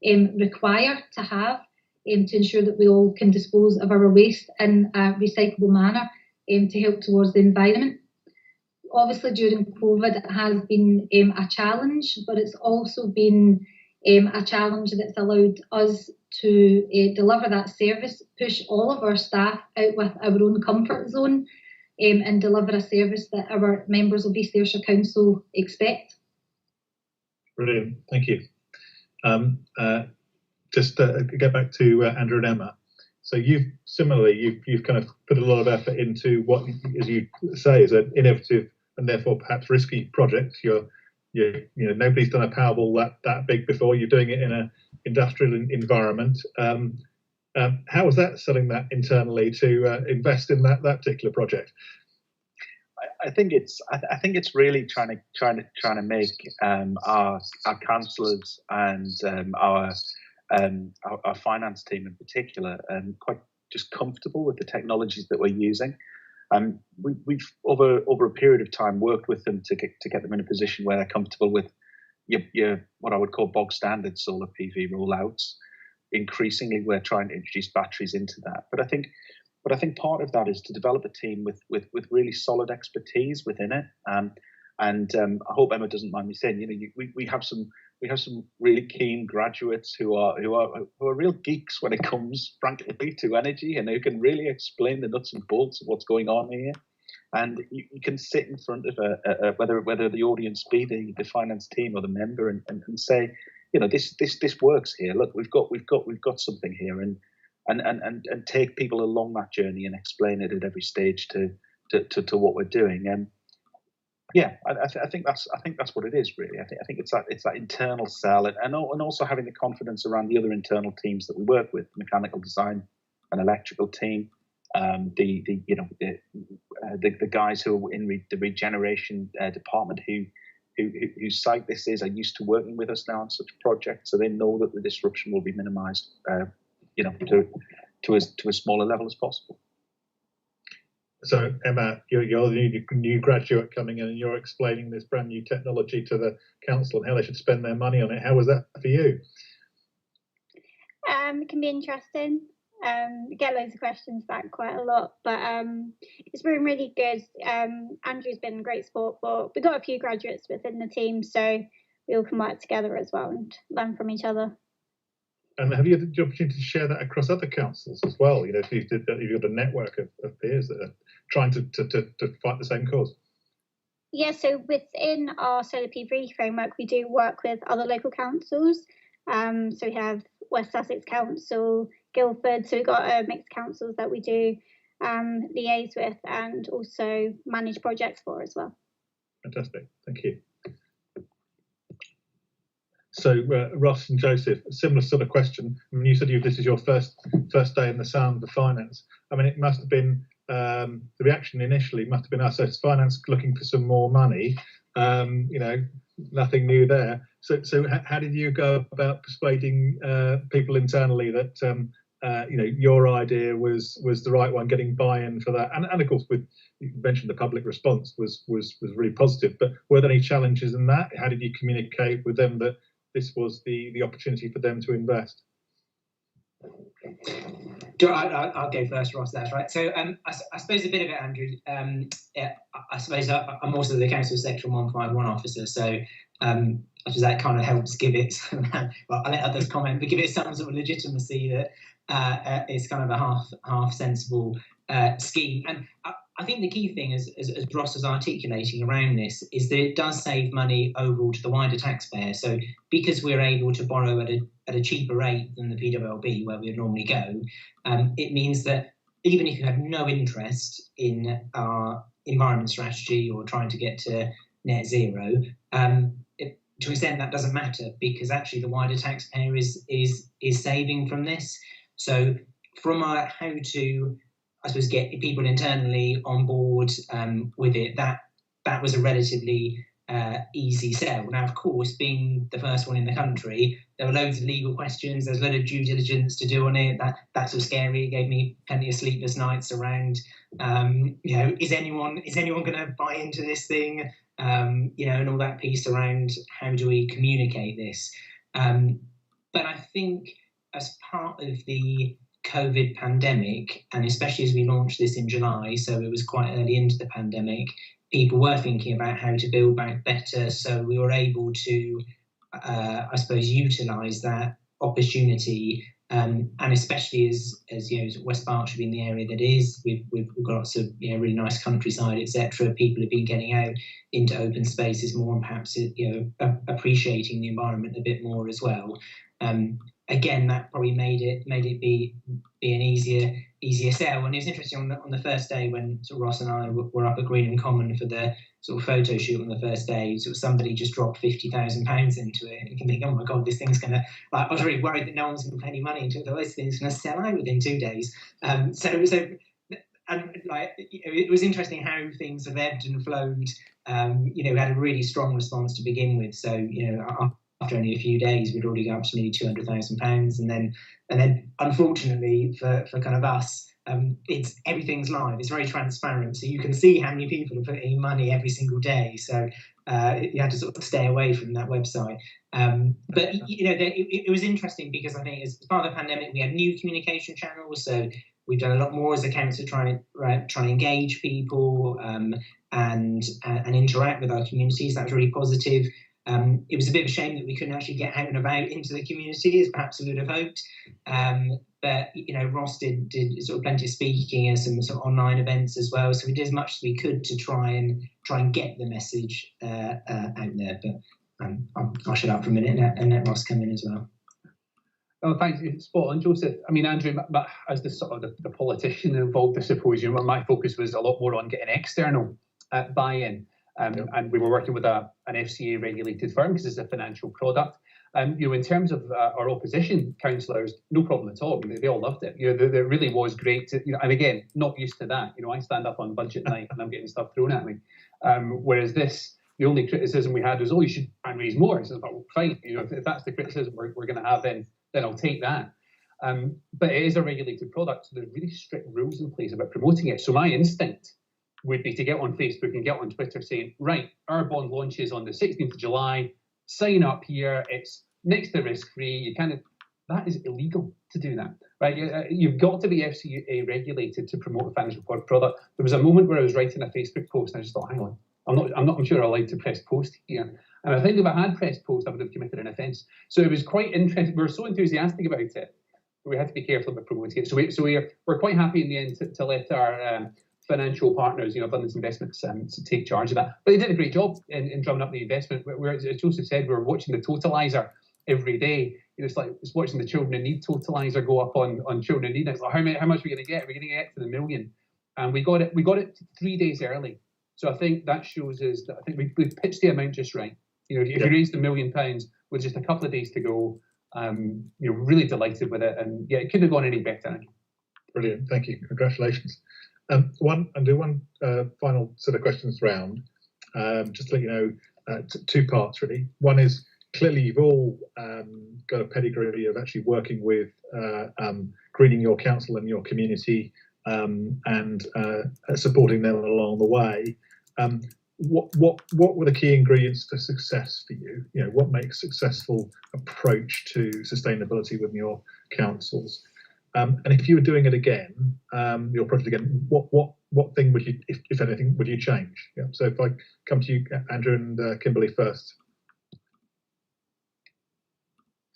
require to have to ensure that we all can dispose of our waste in a recyclable manner to help towards the environment. Obviously, during COVID, it has been a challenge, but it's also been a challenge that's allowed us to deliver that service, push all of our staff out with our own comfort zone, and deliver a service that our members of East Ayrshire Council expect. Brilliant, thank you. Just to get back to Andrew and Emma. So you've kind of put a lot of effort into what, as you say, is an innovative and therefore perhaps risky project. You know, nobody's done a Powerball that big before. You're doing it in an industrial environment. How was that selling that internally to invest in that particular project? I think it's really trying to make our councillors and our finance team in particular quite just comfortable with the technologies that we're using. We've over a period of time worked with them to get them in a position where they're comfortable with your what I would call bog standard solar PV rollouts. Increasingly, we're trying to introduce batteries into that. But I think part of that is to develop a team with really solid expertise within it. And I hope Emma doesn't mind me saying, you know, we have some really keen graduates who are real geeks when it comes, frankly, to energy, and who can really explain the nuts and bolts of what's going on here. And you can sit in front of whether the audience be the finance team or the member and say, you know, this works here. Look, we've got something here, and take people along that journey and explain it at every stage to what we're doing. And yeah, I think that's what it is really. I think it's that internal sell, and also having the confidence around the other internal teams that we work with, mechanical design and electrical team, the guys who are in the regeneration department whose site this is are used to working with us now on such projects, so they know that the disruption will be minimised, to as small a level as possible. So Emma, you're the new graduate coming in, and you're explaining this brand new technology to the council and how they should spend their money on it. How was that for you? It can be interesting. Get loads of questions back quite a lot, but it's been really good. Andrew's been a great support, but we've got a few graduates within the team, so we all can work together as well and learn from each other. And have you had the opportunity to share that across other councils as well? You know, if you've got a network of peers that are trying to fight the same cause. Yeah, so within our solar PV framework, we do work with other local councils. So we have West Sussex Council, Guildford, so we've got mixed councils that we do liaise with and also manage projects for as well. Fantastic, thank you. So Ross and Joseph, a similar sort of question. I mean, you said this is your first day in the sound of finance. I mean, it must have been the reaction initially must have been, so it's finance looking for some more money. Nothing new there. So how did you go about persuading people internally that your idea was the right one, getting buy-in for that? And of course, you mentioned the public response was really positive. But were there any challenges in that? How did you communicate with them that this was the opportunity for them to invest? I'll go first, Ross. That's right. So I suppose a bit of it, Andrew. I suppose I'm also the Council Section 151 officer, so I suppose that kind of helps give it. Well, I'll let others comment, but give it some sort of legitimacy that it's kind of a half sensible scheme. And I think the key thing, as Ross is articulating around this, is that it does save money overall to the wider taxpayer. So because we're able to borrow at a cheaper rate than the PWLB, where we would normally go, it means that even if you have no interest in our environment strategy or trying to get to net zero, to an extent that doesn't matter, because actually the wider taxpayer is saving from this. So from how to, I suppose, get people internally on board with it, that was a relatively easy sell. Now, of course, being the first one in the country, there were loads of legal questions. There's a lot of due diligence to do on it. That's so scary. It gave me plenty of sleepless nights around, is anyone going to buy into this thing? And all that piece around how do we communicate this? But I think as part of the COVID pandemic, and especially as we launched this in July, so it was quite early into the pandemic, people were thinking about how to build back better. So we were able to, I suppose, utilise that opportunity, and especially as West Berkshire being the area that is, we've got lots of really nice countryside, etc. People have been getting out into open spaces more and perhaps appreciating the environment a bit more as well. Again, that probably made it be an easier sell. And it was interesting on the first day when sort of Ross and I were up at Green and Common for the sort of photo shoot on the first day. Sort of somebody just dropped £50,000 into it, and you can think, oh my God, this thing's gonna. I was really worried that no one's gonna put any money into it. This thing's gonna sell out within 2 days. It was interesting how things have ebbed and flowed. We had a really strong response to begin with. So after only a few days, we'd already got up to nearly £200,000, and then unfortunately for kind of us, everything's live. It's very transparent, so you can see how many people are putting money every single day. So you had to sort of stay away from that website. But it was interesting because I think as part of the pandemic, we had new communication channels. So we've done a lot more as a council try and engage people and interact with our communities. That was really positive. It was a bit of a shame that we couldn't actually get out and about into the community as perhaps we would have hoped. But Ross did sort of plenty of speaking and some sort of online events as well. So we did as much as we could to try and get the message out there. But I'll shut up for a minute and let Ross come in as well. Oh, thanks. Spot on, Joseph. I mean, Andrew, as the sort of the politician involved, I suppose, my focus was a lot more on getting external buy-in. And we were working with an FCA regulated firm because it's a financial product. In terms of our opposition councillors, no problem at all. They all loved it. There really was great. And again, not used to that. I stand up on budget night and I'm getting stuff thrown at me. Whereas this, the only criticism we had was, you should try and raise more. So I thought, well, fine. If that's the criticism we're going to have, then I'll take that. But it is a regulated product, so there's really strict rules in place about promoting it. So my instinct would be to get on Facebook and get on Twitter saying, right, our bond launches on the 16th of July, sign up here, it's next to risk-free. That is illegal to do that, right? You've got to be FCA regulated to promote a financial product. There was a moment where I was writing a Facebook post and I just thought, hang on, I'm sure I'm allowed to press post here. And I think if I had pressed post, I would have committed an offence. So it was quite interesting. We were so enthusiastic about it, but we had to be careful about promoting it. So we're quite happy in the end to let our financial partners, Abundance Investments, to take charge of that. But they did a great job in drumming up the investment. As Joseph said, we were watching the totaliser every day. It's like it's watching the Children in Need totaliser go up on Children in Need. It's like, how much are we going to get? Are we going to get to the million? and we got it 3 days early. So I think that shows us that I think we pitched the amount just right. You know, if you raised £1 million with just a couple of days to go, really delighted with it, and yeah, it couldn't have gone any better. Brilliant, thank you, congratulations. One final sort of questions round. Just to let you know, two parts really. One is clearly you've all got a pedigree of actually working with greening your council and your community and supporting them along the way. What were the key ingredients for success for you? You know, what makes successful approach to sustainability with your councils? And if you were doing it again, your project again, what thing would you, if anything, would you change? Yeah. So if I come to you, Andrew and Kimberly first.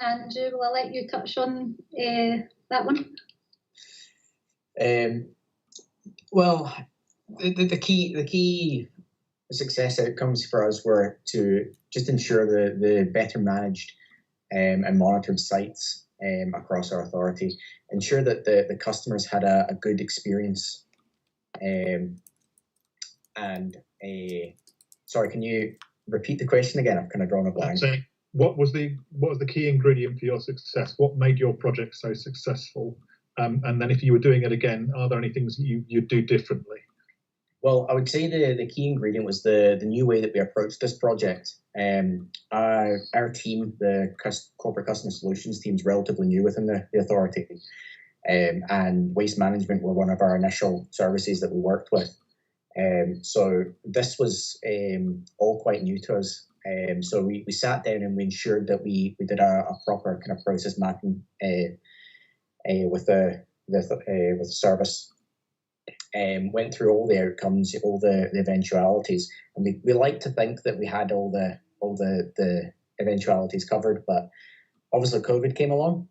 Andrew, will I let you touch on that one? Well, the key success outcomes for us were to just ensure the better managed and monitored sites across our authority, ensure that the customers had a good experience. Sorry, can you repeat the question again? I've kind of drawn a blank. What was the key ingredient for your success? What made your project so successful? And then if you were doing it again, are there any things that you'd do differently? Well, I would say the key ingredient was the new way that we approached this project. Our team, the corporate customer solutions team, is relatively new within the authority, and waste management were one of our initial services that we worked with. So this was all quite new to us. So we sat down and we ensured that we did a proper kind of process mapping with the service. Went through all the outcomes, all the eventualities, and we like to think that we had all the eventualities covered, but obviously COVID came along,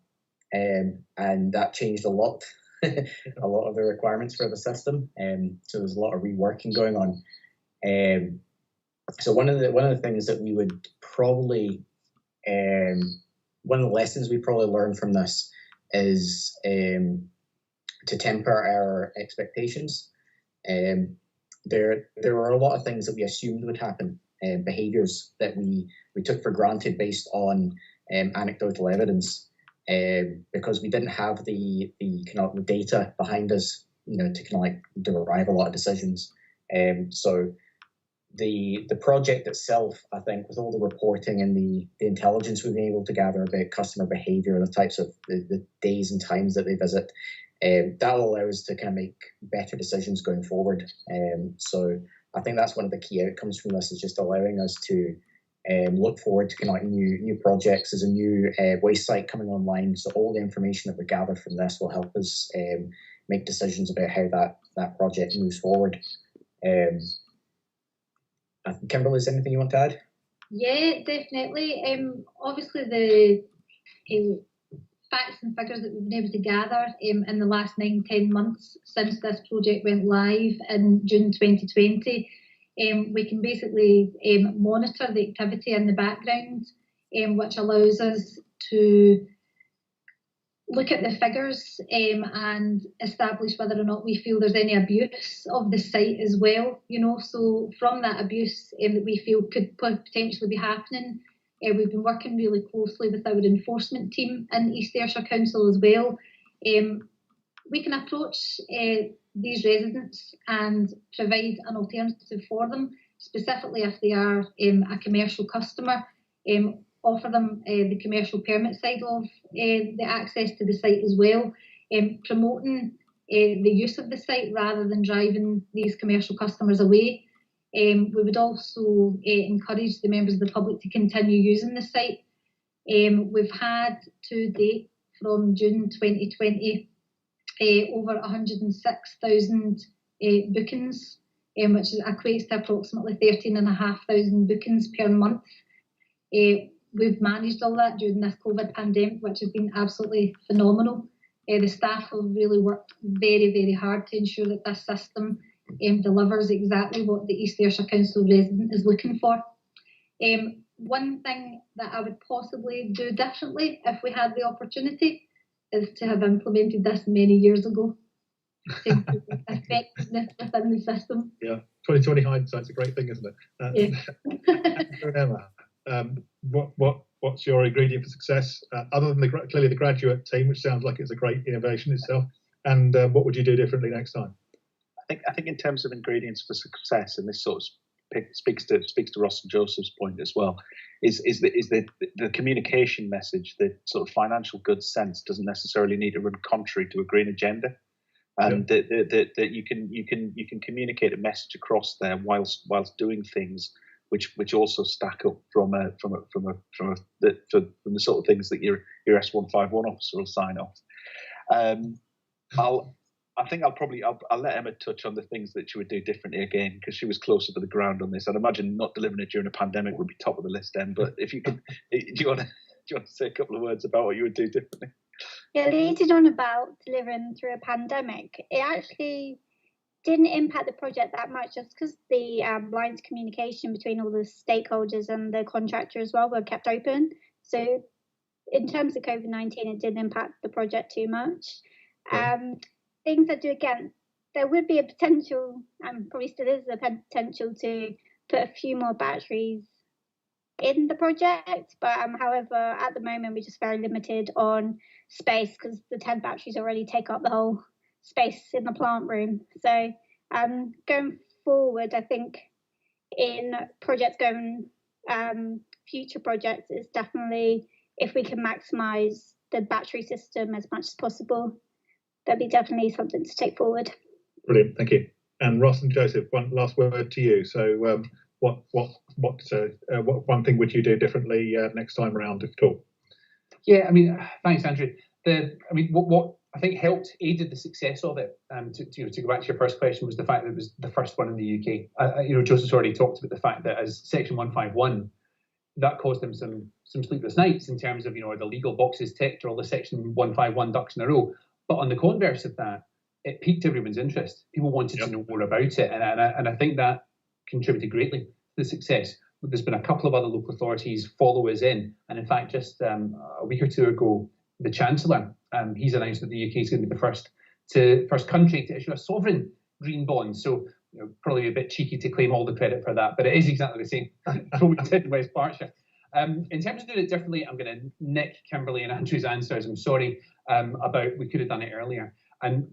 and that changed a lot of the requirements for the system, so there's a lot of reworking going on. So one of the things that we would probably one of the lessons we probably learned from this is to temper our expectations. There were a lot of things that we assumed would happen, behaviours that we took for granted based on anecdotal evidence, because we didn't have the kind of the data behind us, to kind of like derive a lot of decisions. So the project itself, I think, with all the reporting and the intelligence we've been able to gather about customer behaviour, the types of the days and times that they visit, that'll allow us to kind of make better decisions going forward. So I think that's one of the key outcomes from this, is just allowing us to look forward to kind of like new projects. There's a new waste site coming online, so all the information that we gather from this will help us make decisions about how that project moves forward. Kimberly, is there anything you want to add? Yeah, definitely. Obviously, the facts and figures that we've been able to gather in the last 9-10 months since this project went live in June 2020, we can basically monitor the activity in the background, which allows us to look at the figures and establish whether or not we feel there's any abuse of the site as well. So from that abuse that we feel could potentially be happening, we've been working really closely with our enforcement team in East Ayrshire Council as well. We can approach these residents and provide an alternative for them, specifically if they are a commercial customer, offer them the commercial permit side of the access to the site as well, promoting the use of the site rather than driving these commercial customers away. We would also encourage the members of the public to continue using the site. We've had to date from June 2020 over 106,000 bookings, which equates to approximately 13,500 bookings per month. We've managed all that during this COVID pandemic, which has been absolutely phenomenal. The staff have really worked very, very hard to ensure that this system delivers exactly what the East Ayrshire Council resident is looking for. One thing that I would possibly do differently if we had the opportunity is to have implemented this many years ago. effectiveness within the system. Yeah, 2020 hindsight's a great thing, isn't it? Yeah. Emma, what's your ingredient for success, other than clearly the graduate team, which sounds like it's a great innovation itself, and what would you do differently next time? I think in terms of ingredients for success, and this sort of speaks to Ross and Joseph's point as well, is the communication message that sort of financial good sense doesn't necessarily need to run contrary to a green agenda, and that you can communicate a message across there whilst doing things which also stack up from the sort of things that your S151 officer will sign off. I'll let Emma touch on the things that she would do differently again, because she was closer to the ground on this. I'd imagine not delivering it during a pandemic would be top of the list, Em. But if you can, do you want to say a couple of words about what you would do differently? Yeah, leading on about delivering through a pandemic, it actually didn't impact the project that much, just because the lines of communication between all the stakeholders and the contractor as well were kept open. So in terms of COVID-19, it didn't impact the project too much. Things that do, again, there would be a potential, and probably still is a potential, to put a few more batteries in the project, but however, at the moment we're just very limited on space, because the 10 batteries already take up the whole space in the plant room. So going forward, I think in projects going future projects, is definitely, if we can maximize the battery system as much as possible, that'd be definitely something to take forward. Brilliant, thank you. And Ross and Joseph, one last word to you. So what one thing would you do differently next time around, if at all? Yeah, I mean, thanks, Andrew. What I think aided the success of it, to go back to your first question, was the fact that it was the first one in the UK. Joseph's already talked about the fact that as Section 151, that caused them some sleepless nights in terms of, the legal boxes ticked or all the Section 151 ducks in a row. But on the converse of that, it piqued everyone's interest. People wanted to know more about it, and I think that contributed greatly to the success. There's been a couple of other local authorities follow us in, and in fact, just a week or two ago, the Chancellor, he's announced that the UK is going to be the first country to issue a sovereign green bond. So probably a bit cheeky to claim all the credit for that, but it is exactly the same as what we did in West Berkshire. In terms of doing it differently, I'm going to nick Kimberly and Andrew's answers. I'm sorry about we could have done it earlier. And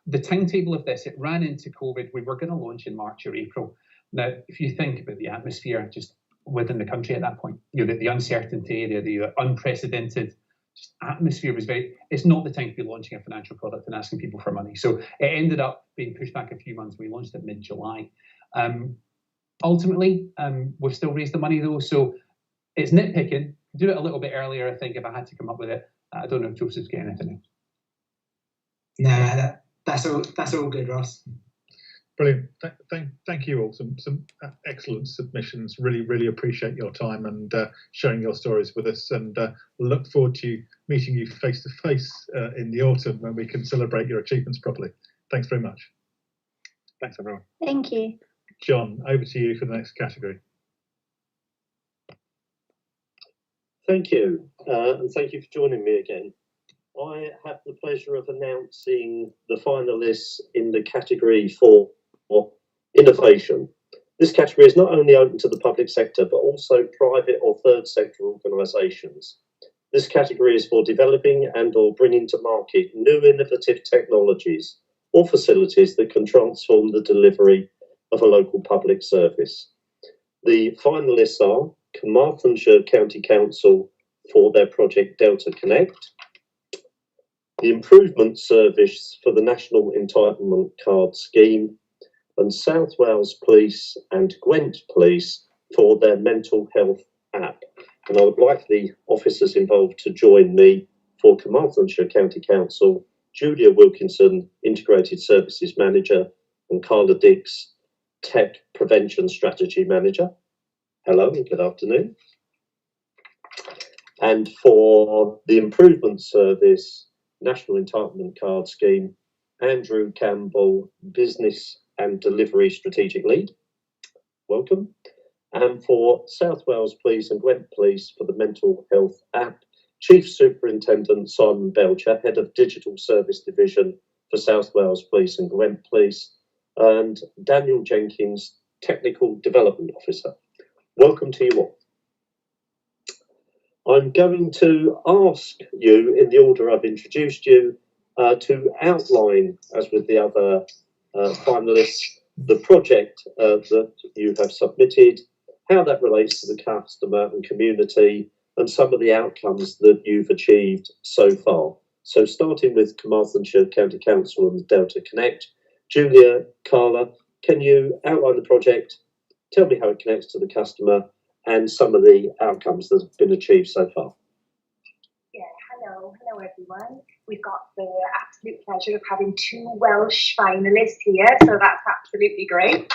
the timetable of this, it ran into COVID. We were going to launch in March or April. Now, if you think about the atmosphere just within the country at that point, the uncertainty, the unprecedented just atmosphere was it's not the time to be launching a financial product and asking people for money. So it ended up being pushed back a few months. We launched it mid-July. Ultimately, we've still raised the money though. So it's nitpicking. Do it a little bit earlier, I think, if I had to come up with it. I don't know if Joseph's getting anything else. No, that's all good, Ross. Brilliant. Thank you all. Some excellent submissions. Really appreciate your time and sharing your stories with us, and look forward to meeting you face to face in the autumn when we can celebrate your achievements properly. Thanks very much. Thanks, everyone. Thank you. John, over to you for the next category. Thank you, and thank you for joining me again. I have the pleasure of announcing the finalists in the category for innovation. This category is not only open to the public sector, but also private or third sector organisations. This category is for developing and or bringing to market new innovative technologies or facilities that can transform the delivery of a local public service. The finalists are Carmarthenshire County Council for their project Delta Connect, the Improvement Service for the National Entitlement Card Scheme, and South Wales Police and Gwent Police for their mental health app. And I would like the officers involved to join me. For Carmarthenshire County Council, Julia Wilkinson, Integrated Services Manager, and Carla Dix, Tech Prevention Strategy Manager. Hello and good afternoon. And for the Improvement Service, National Entitlement Card Scheme, Andrew Campbell, Business and Delivery Strategic Lead. Welcome. And for South Wales Police and Gwent Police for the Mental Health App, Chief Superintendent Simon Belcher, Head of Digital Service Division for South Wales Police and Gwent Police, and Daniel Jenkins, Technical Development Officer. Welcome to you all. I'm going to ask you, in the order I've introduced you, to outline, as with the other finalists, the project that you have submitted, how that relates to the customer and community, and some of the outcomes that you've achieved so far. So starting with Carmarthenshire County Council and Delta Connect, Julia, Carla, can you outline the project, tell me how it connects to the customer, and some of the outcomes that have been achieved so far? Yeah, hello everyone. We've got the absolute pleasure of having 2 Welsh finalists here, so that's absolutely great.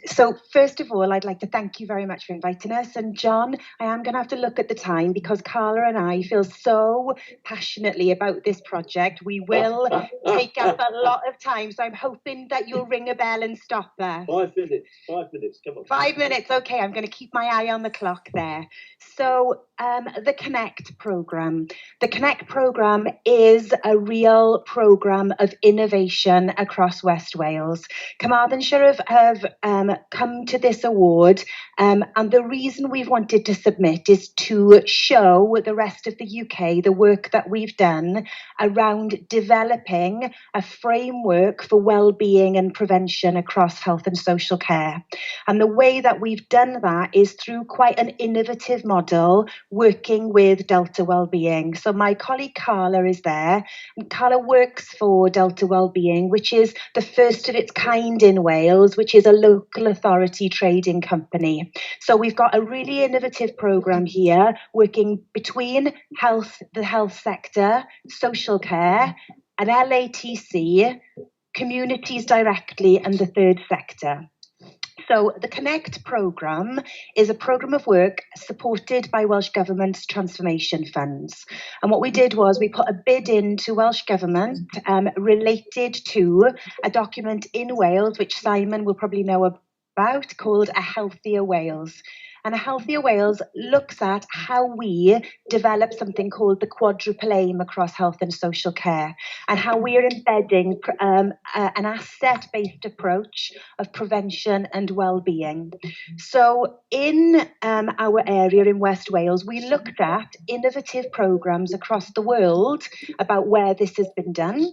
So first of all, I'd like to thank you very much for inviting us. And John, I am going to have to look at the time because Carla and I feel so passionately about this project. We will take up a lot of time, so I'm hoping that you'll ring a bell and stop her. 5 minutes, come on. 5 minutes, okay, I'm going to keep my eye on the clock there. So the Connect programme. The Connect programme is a real programme of innovation across West Wales. Carmarthenshire have come to this award, and the reason we've wanted to submit is to show the rest of the UK the work that we've done around developing a framework for well-being and prevention across health and social care. And the way that we've done that is through quite an innovative model working with Delta Wellbeing. So my colleague Carla is there, and Carla works for Delta Wellbeing, which is the first of its kind in Wales, which is a local authority trading company. So we've got a really innovative programme here working between the health sector, social care, and LATC, communities directly, and the third sector. So the Connect programme is a programme of work supported by Welsh Government's transformation funds. And what we did was we put a bid into Welsh Government related to a document in Wales, which Simon will probably know about, called A Healthier Wales. And A Healthier Wales looks at how we develop something called the quadruple aim across health and social care, and how we are embedding an asset-based approach of prevention and well-being. So in our area in West Wales, we looked at innovative programmes across the world about where this has been done.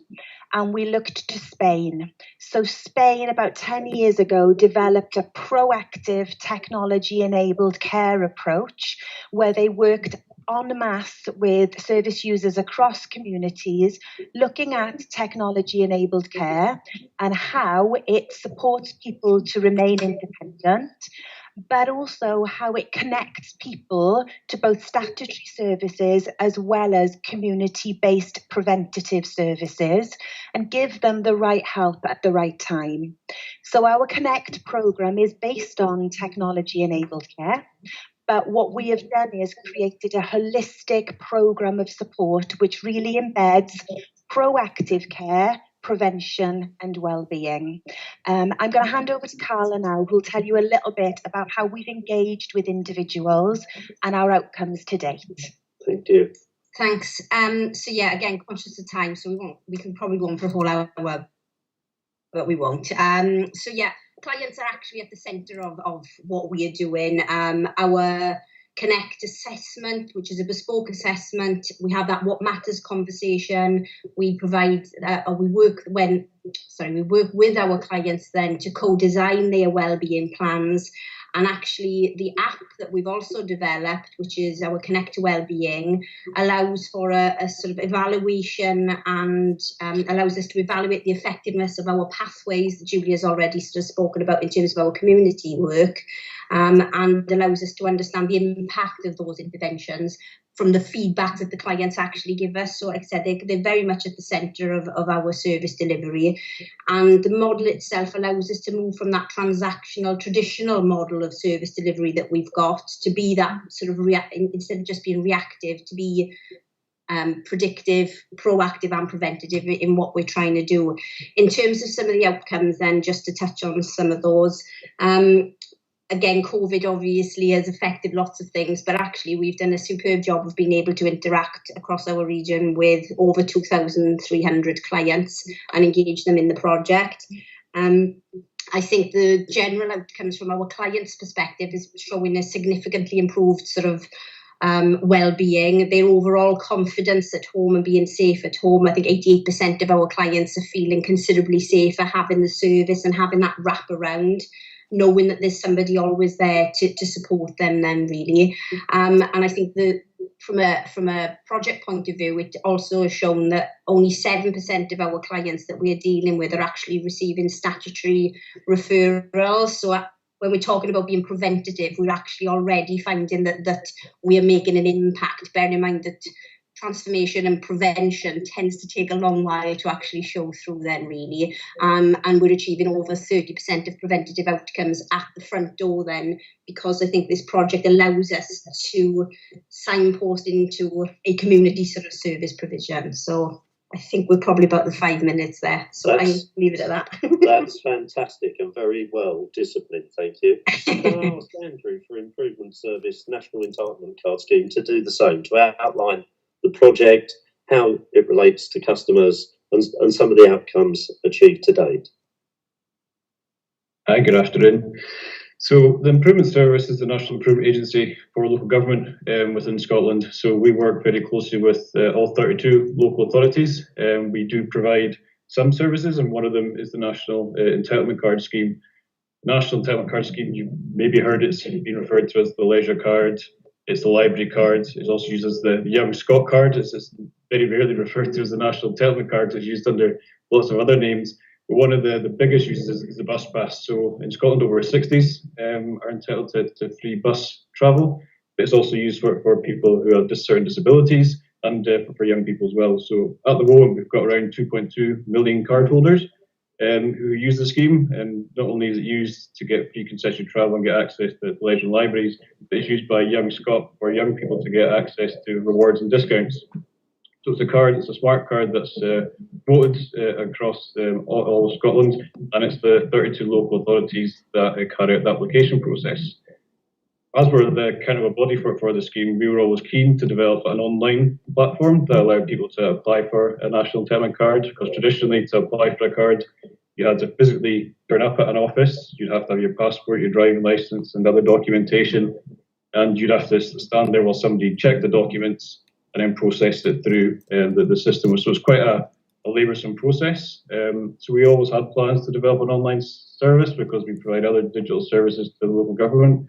And we looked to Spain. So Spain, about 10 years ago, developed a proactive technology-enabled care approach where they worked en masse with service users across communities, looking at technology-enabled care and how it supports people to remain independent, but also how it connects people to both statutory services as well as community-based preventative services and give them the right help at the right time. So our Connect programme is based on technology-enabled care, but what we have done is created a holistic programme of support which really embeds proactive care, prevention and well-being. I'm going to hand over to Carla now, who will tell you a little bit about how we've engaged with individuals and our outcomes to date. Thank you. Thanks. So yeah, again, conscious of time, so we can probably go on for a whole hour, but we won't. So yeah, clients are actually at the centre of what we are doing. Our Connect assessment, which is a bespoke assessment. We have that what matters conversation. We provide, we work with our clients then to co-design their wellbeing plans. And actually the app that we've also developed, which is our Connect to Wellbeing, allows for a sort of evaluation and allows us to evaluate the effectiveness of our pathways that Julia's already sort of spoken about in terms of our community work, and allows us to understand the impact of those interventions from the feedback that the clients actually give us. So like I said, they're very much at the centre of our service delivery. And the model itself allows us to move from that transactional, traditional model of service delivery that we've got to be that sort of, instead of just being reactive, to be predictive, proactive and preventative in what we're trying to do. In terms of some of the outcomes then, just to touch on some of those, again, COVID obviously has affected lots of things, but actually we've done a superb job of being able to interact across our region with over 2,300 clients and engage them in the project. I think the general outcomes from our clients' perspective is showing a significantly improved sort of well-being, their overall confidence at home and being safe at home. I think 88% of our clients are feeling considerably safer having the service and having that wrap around, knowing that there's somebody always there to support them then really. And I think that from a project point of view, it also has shown that only 7% of our clients that we're dealing with are actually receiving statutory referrals. So when we're talking about being preventative, we're actually already finding that we are making an impact, bearing in mind that transformation and prevention tends to take a long while to actually show through then really. And we're achieving over 30% of preventative outcomes at the front door then, because I think this project allows us to signpost into a community sort of service provision. So I think we're probably about the 5 minutes there. So I'll leave it at that. That's fantastic and very well disciplined, thank you. I'll ask Andrew for Improvement Service National Entitlement Card Scheme to do the same, to outline the project, how it relates to customers and some of the outcomes achieved to date. Hi, good afternoon. So the Improvement Service is the National Improvement Agency for local government within Scotland. So we work very closely with all 32 local authorities. We do provide some services, and one of them is the National Entitlement Card Scheme. National Entitlement Card Scheme, you maybe heard it's been referred to as the leisure card. It's the library card. It's also used as the Young Scot card. It's very rarely referred to as the National Entitlement Card. It's used under lots of other names. But one of the biggest uses is the bus pass. So in Scotland, over 60s are entitled to free bus travel. But it's also used for people who have certain disabilities and for young people as well. So at the moment, we've got around 2.2 million cardholders who use the scheme. And not only is it used to get free concession travel and get access to leisure and libraries, but it's used by Young Scot for young people to get access to rewards and discounts. So it's a card, it's a smart card that's voted across all of Scotland, and it's the 32 local authorities that carry out the application process. As we're the kind of a body for the scheme, we were always keen to develop an online platform that allowed people to apply for a national entitlement card, because traditionally to apply for a card, you had to physically turn up at an office, you'd have to have your passport, your driving licence and other documentation, and you'd have to stand there while somebody checked the documents and then processed it through the system. So it's quite a laboursome process. So we always had plans to develop an online service because we provide other digital services to the local government.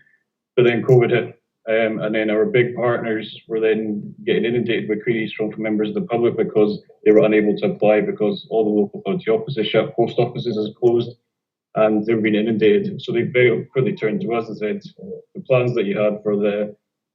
But then COVID hit, and then our big partners were then getting inundated with queries from members of the public because they were unable to apply because all the local authority offices shut, post offices has closed, and they were being inundated. So they very quickly turned to us and said, the plans that you had for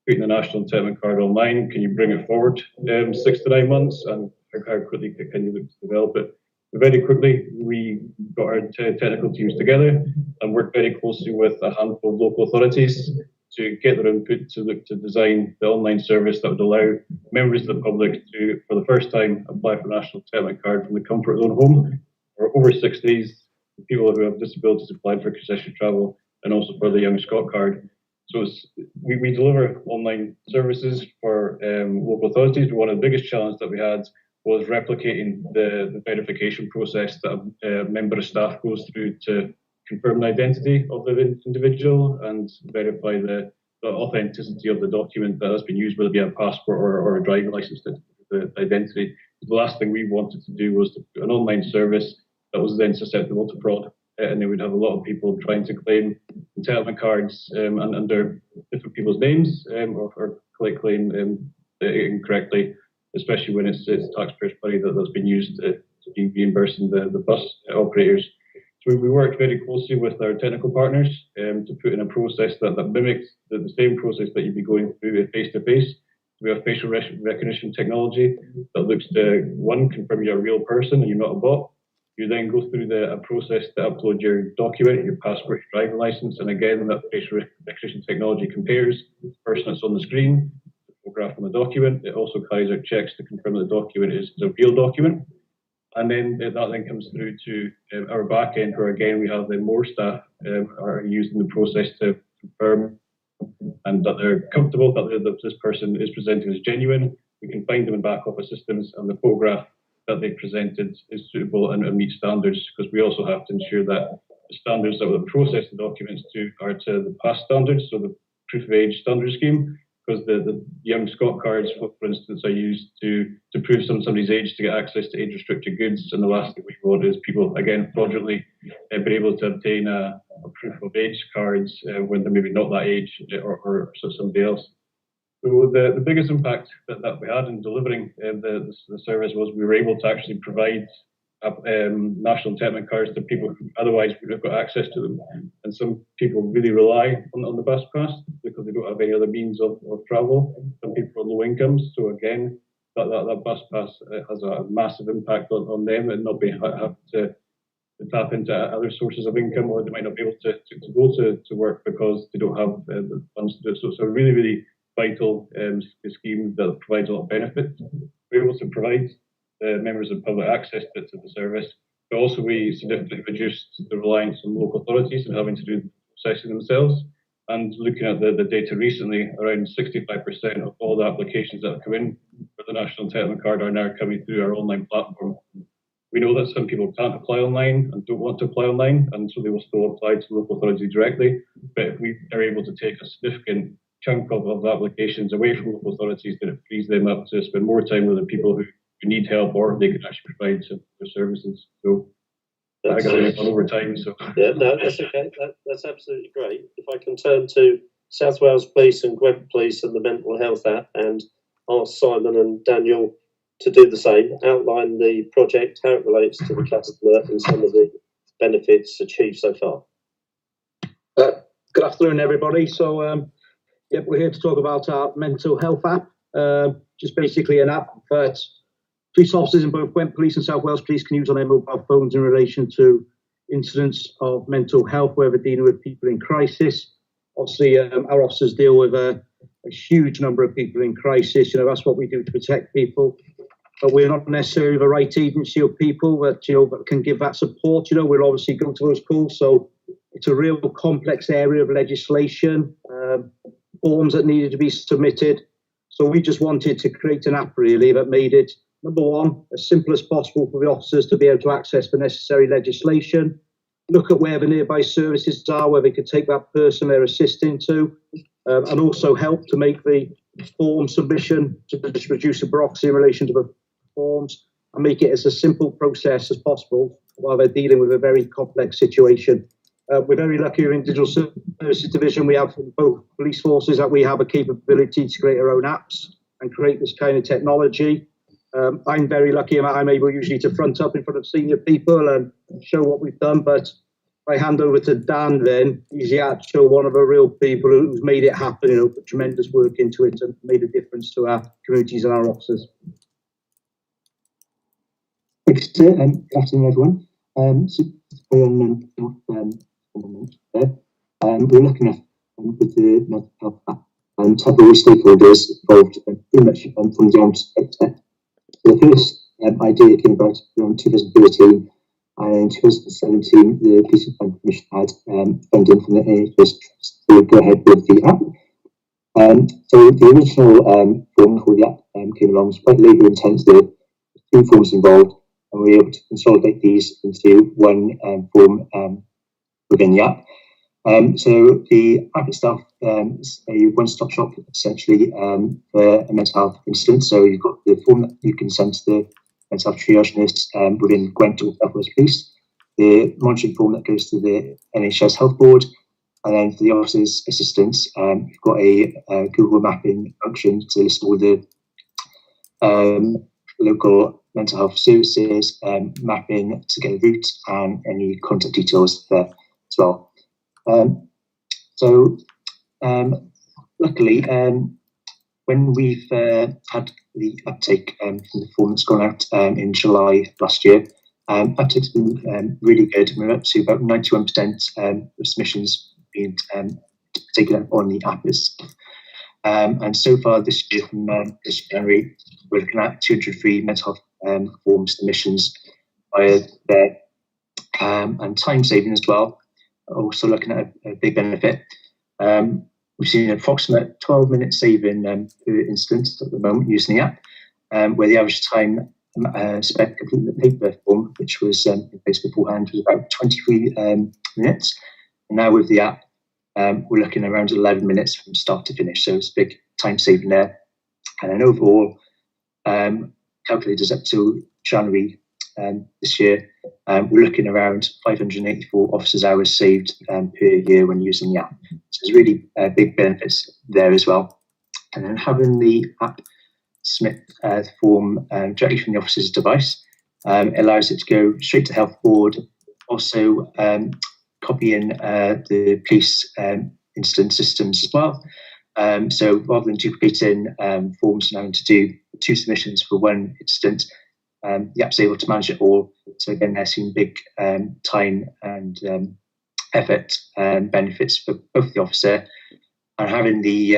putting the national entitlement card online, can you bring it forward 6 to 9 months, and how quickly can you look to develop it? Very quickly, we got our technical teams together and worked very closely with a handful of local authorities to get their input to look to design the online service that would allow members of the public to, for the first time, apply for a national entitlement card from the comfort of their own home, or over 60s, people who have disabilities applying for concession travel, and also for the Young Scot card. So we deliver online services for local authorities, but one of the biggest challenges that we had was replicating the verification process that a member of staff goes through to confirm the identity of the individual and verify the authenticity of the document that has been used, whether it be a passport or a driving license, the identity. The last thing we wanted to do was to put an online service that was then susceptible to fraud, and then we'd have a lot of people trying to claim entitlement cards under different people's names or claim incorrectly, especially when it's taxpayers' money that's been used to be reimbursing the bus operators. So we worked very closely with our technical partners to put in a process that mimics the same process that you'd be going through face-to-face. We have facial recognition technology that looks to, one, confirm you're a real person and you're not a bot. You then go through a process to upload your document, your passport, your driving license, and again, that facial recognition technology compares the person that's on the screen, the photograph on the document. It also carries out checks to confirm that the document is a real document. And then that then comes through to our back end, where again we have more staff are using the process to confirm and that they're comfortable that this person is presenting as genuine. We can find them in back office systems, and the photograph that they presented is suitable and meets standards, because we also have to ensure that the standards that we process the documents to are to the past standards, so the proof of age standard scheme, because the Young Scot cards, for instance, are used to prove somebody's age to get access to age-restricted goods, and the last thing we want is people, again, fraudulently being able to obtain a proof of age cards when they're maybe not that age or somebody else. So the biggest impact that we had in delivering the service was we were able to actually provide national entitlement cards to people who otherwise would have got access to them. And some people really rely on the bus pass because they don't have any other means of travel. Some people are low incomes. So again, that bus pass has a massive impact on them and not have to tap into other sources of income, or they might not be able to go to work because they don't have the funds to do it. So it's a really, really vital scheme that provides a lot of benefit. We're able to provide members of public access to the service, but also we significantly reduced the reliance on local authorities and having to do the processing themselves. And looking at the data recently, around 65% of all the applications that have come in for the National Entitlement Card are now coming through our online platform. We know that some people can't apply online and don't want to apply online, and so they will still apply to local authorities directly. But if we are able to take a significant chunk of the applications away from local authorities, then it frees them up to spend more time with the people who need help, or they can actually provide some services. So I got it on over time. So yeah, no, that's okay. That's absolutely great. If I can turn to South Wales Police and Gwent Police and the Mental Health app, and ask Simon and Daniel to do the same, outline the project, how it relates to the customer, and some of the benefits achieved so far. Good afternoon, everybody. So, we're here to talk about our mental health app. Just basically an app that police officers in both Gwent Police and South Wales Police can use on their mobile phones in relation to incidents of mental health, where they're dealing with people in crisis. Obviously, our officers deal with a huge number of people in crisis. That's what we do to protect people. But we're not necessarily the right agency of people that that can give that support. We'll obviously go to those calls. So it's a real complex area of legislation, forms that needed to be submitted. So we just wanted to create an app really that made it, number one, as simple as possible for the officers to be able to access the necessary legislation, look at where the nearby services are, where they could take that person they're assisting to, and also help to make the form submission, to just reduce the bureaucracy in relation to the forms and make it as a simple process as possible while they're dealing with a very complex situation. We're very lucky in Digital Services Division. We have in both police forces that we have a capability to create our own apps and create this kind of technology. I'm very lucky in that I'm able usually to front up in front of senior people and show what we've done. But I hand over to Dan then. He's the actual one of the real people who's made it happen, put tremendous work into it and made a difference to our communities and our officers. Thanks, good afternoon, everyone. We're looking at with the mental health app and have all stakeholders involved pretty much from the onset. The first idea came about around 2013, and in 2017 the Peace and Crime Commission had funding from the NHS to go ahead with the app. So the original form called the app came along. It was quite labour intensive, 2 forms involved, and we were able to consolidate these into one form within the app. So the app itself is a one-stop shop essentially for a mental health incident. So you've got the form that you can send to the mental health triage nurse within Gwent or South Wales Police, the monitoring form that goes to the NHS Health Board, and then for the officer's assistance, you've got a Google mapping function to list all the local mental health services, mapping to get a route and any contact details there as well. Luckily, when we've had the uptake from the form that's gone out in July last year, uptake's been really good. We're up to about 91% of submissions being taken up on the app itself. And so far this year, from this January, we're looking at 203 mental health form submissions via there, and time saving as well. Also looking at a big benefit. We've seen an approximate 12-minute saving per incident at the moment using the app, where the average time spent completing the paper form, which was in place beforehand, was about 23 minutes. And now with the app, we're looking around 11 minutes from start to finish. So it's a big time saving there. And then overall, calculators up to January this year, we're looking around 584 officers' hours saved per year when using the app. So there's really big benefits there as well. And then having the app submit the form directly from the officer's device allows it to go straight to Health Board. Also, copying the police incident systems as well. So rather than duplicating forms and having to do 2 submissions for 1 incident, the app's able to manage it all. So again, they're seeing big time and effort benefits for both the officer, and having the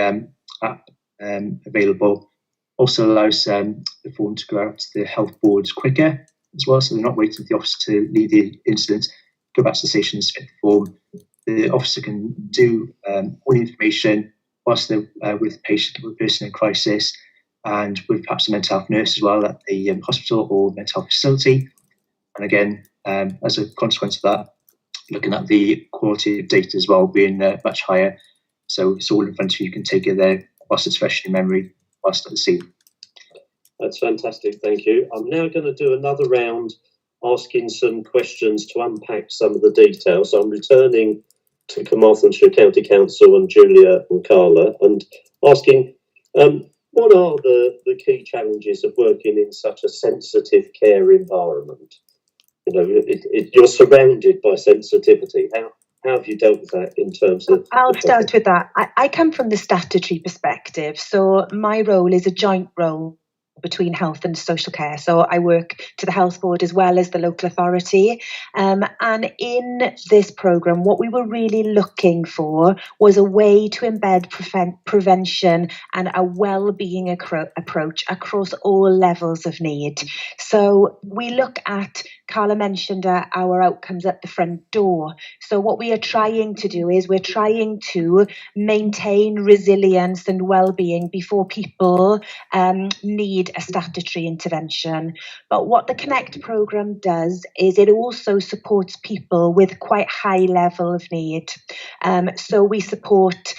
app available also allows the form to go out to the health boards quicker as well. So they're not waiting for the officer to leave the incident, go back to the station and submit the form. The officer can do all the information whilst they're with the patient or the person in crisis, and with perhaps a mental health nurse as well at the hospital or mental health facility. And again, as a consequence of that, looking at the quality of data as well being much higher. So it's all in front of you. You can take it there whilst it's fresh in your memory, whilst at the scene. That's fantastic, thank you. I'm now going to do another round asking some questions to unpack some of the details. So I'm returning to Carmarthenshire County Council and Julia and Carla and asking, what are the key challenges of working in such a sensitive care environment? You know, you're surrounded by sensitivity. How have you dealt with that in terms of... I'll start with that. I come from the statutory perspective, so my role is a joint role between health and social care. So I work to the health board as well as the local authority. And in this programme, what we were really looking for was a way to embed prevention and a well-being approach across all levels of need. So we look at, Carla mentioned our outcomes at the front door. So what we are trying to do is we're trying to maintain resilience and well-being before people need a statutory intervention. But what the Connect programme does is it also supports people with quite high level of need. So we support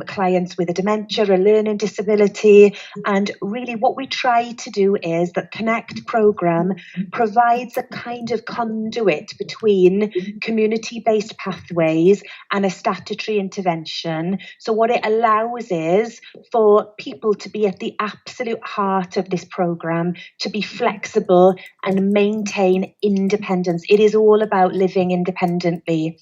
clients with a dementia, a learning disability, and really what we try to do is that Connect programme provides a kind of conduit between community-based pathways and a statutory intervention. So what it allows is for people to be at the absolute heart of this programme, to be flexible and maintain independence. It is all about living independently.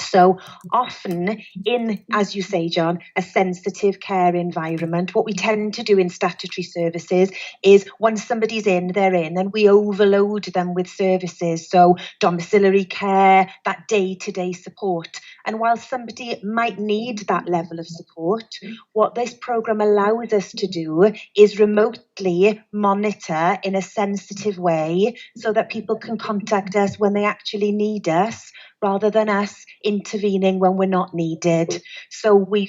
So often in, as you say, John, a sensitive care environment, what we tend to do in statutory services is once somebody's in, they're in, and we overload them with services. So domiciliary care, that day-to-day support. And while somebody might need that level of support, what this programme allows us to do is remotely monitor in a sensitive way so that people can contact us when they actually need us, rather than us intervening when we're not needed. So we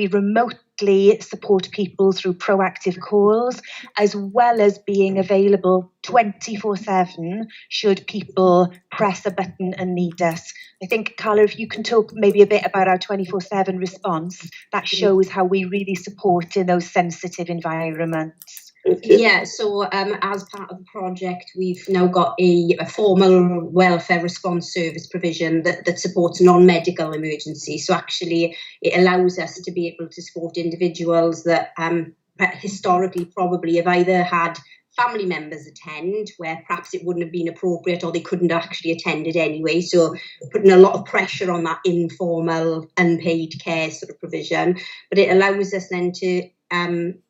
remotely support people through proactive calls, as well as being available 24/7 should people press a button and need us. I think, Carla, if you can talk maybe a bit about our 24/7 response, that shows how we really support in those sensitive environments. Yeah, so as part of the project, we've now got a formal welfare response service provision that supports non-medical emergencies. So actually, it allows us to be able to support individuals that historically probably have either had family members attend where perhaps it wouldn't have been appropriate, or they couldn't actually attend it anyway. So putting a lot of pressure on that informal unpaid care sort of provision. But it allows us then to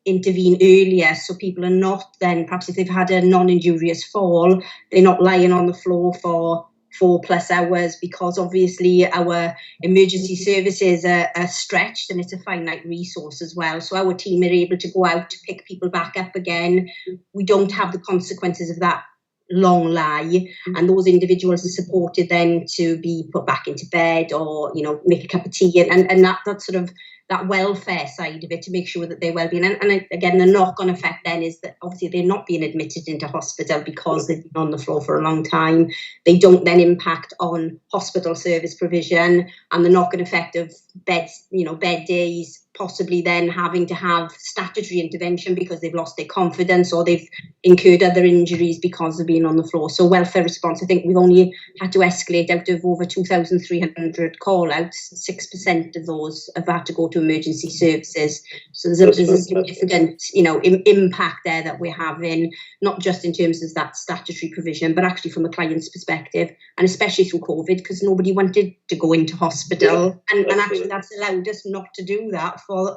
intervene earlier, so people are not then, perhaps if they've had a non-injurious fall, they're not lying on the floor for 4+ hours, because obviously our emergency services are stretched and it's a finite resource as well. So our team are able to go out to pick people back up again. We don't have the consequences of that long lie, and those individuals are supported then to be put back into bed, or make a cup of tea, and that sort of that welfare side of it, to make sure that they're well-being. And again, the knock-on effect then is that obviously they're not being admitted into hospital because they've been on the floor for a long time. They don't then impact on hospital service provision, and the knock-on effect of beds, bed days, possibly then having to have statutory intervention because they've lost their confidence or they've incurred other injuries because of being on the floor. So welfare response, I think we've only had to escalate out of over 2,300 call-outs. 6% of those have had to go to emergency services. So there's a significant, impact there that we're having, not just in terms of that statutory provision, but actually from a client's perspective, and especially through COVID, because nobody wanted to go into hospital, and actually that's allowed us not to do that for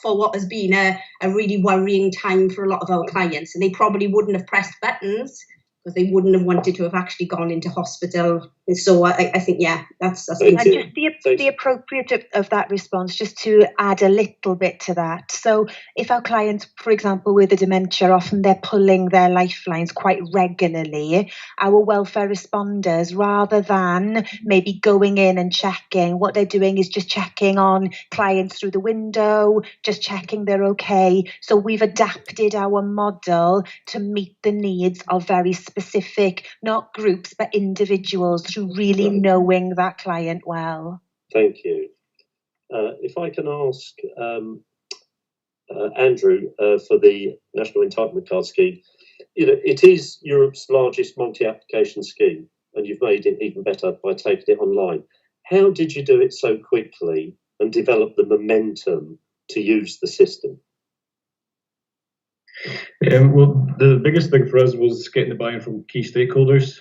what has been a really worrying time for a lot of our clients, and they probably wouldn't have pressed buttons because they wouldn't have wanted to have actually gone into hospital. And so I think, that's and just the appropriate of that response, just to add a little bit to that. So if our clients, for example, with the dementia, often they're pulling their lifelines quite regularly, our welfare responders, rather than maybe going in and checking, what they're doing is just checking on clients through the window, just checking they're okay. So we've adapted our model to meet the needs of very specific, not groups, but individuals, through really knowing that client well. Thank you. If I can ask Andrew for the National Entitlement Card Scheme, it is Europe's largest multi-application scheme, and you've made it even better by taking it online. How did you do it so quickly and develop the momentum to use the system? Well, the biggest thing for us was getting the buy-in from key stakeholders.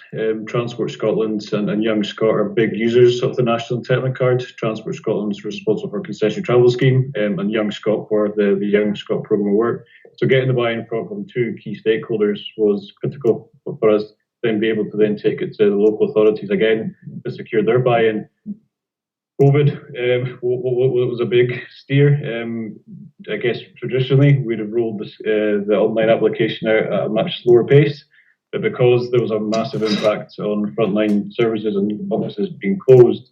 Transport Scotland and Young Scot are big users of the National Entitlement Card. Transport Scotland is responsible for concessionary travel scheme, and Young Scot for the Young Scot programme of work. So getting the buy-in from two key stakeholders was critical for us, then be able to then take it to the local authorities again to secure their buy-in. COVID was a big steer. I guess traditionally we'd have rolled the online application out at a much slower pace, but because there was a massive impact on frontline services and offices being closed,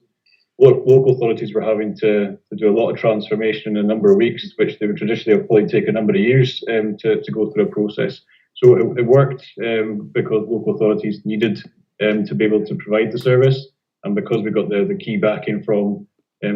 local authorities were having to do a lot of transformation in a number of weeks, which they would traditionally have probably taken a number of years to go through a process. So it worked because local authorities needed to be able to provide the service. And because we got the key backing from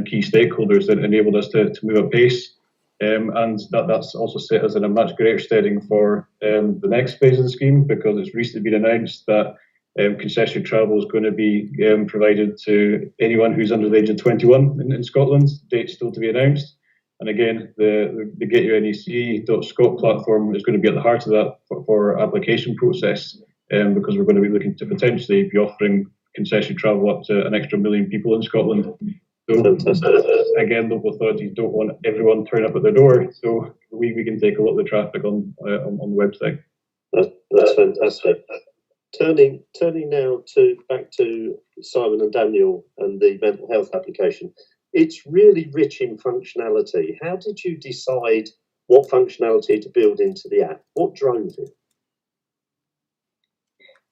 key stakeholders, that enabled us to move at pace. And that's also set us in a much greater steading for the next phase of the scheme, because it's recently been announced that concessionary travel is going to be provided to anyone who's under the age of 21 in Scotland. Date's still to be announced. And again, the getyournec.scot platform is going to be at the heart of that for application process, because we're going to be looking to potentially be offering concession travel up to an extra 1 million people in Scotland. So again, local authorities don't want everyone turning up at their door, so we can take a lot of the traffic on the website. That's fantastic. Turning now back to Simon and Daniel and the mental health application. It's really rich in functionality. How did you decide what functionality to build into the app? What drove it?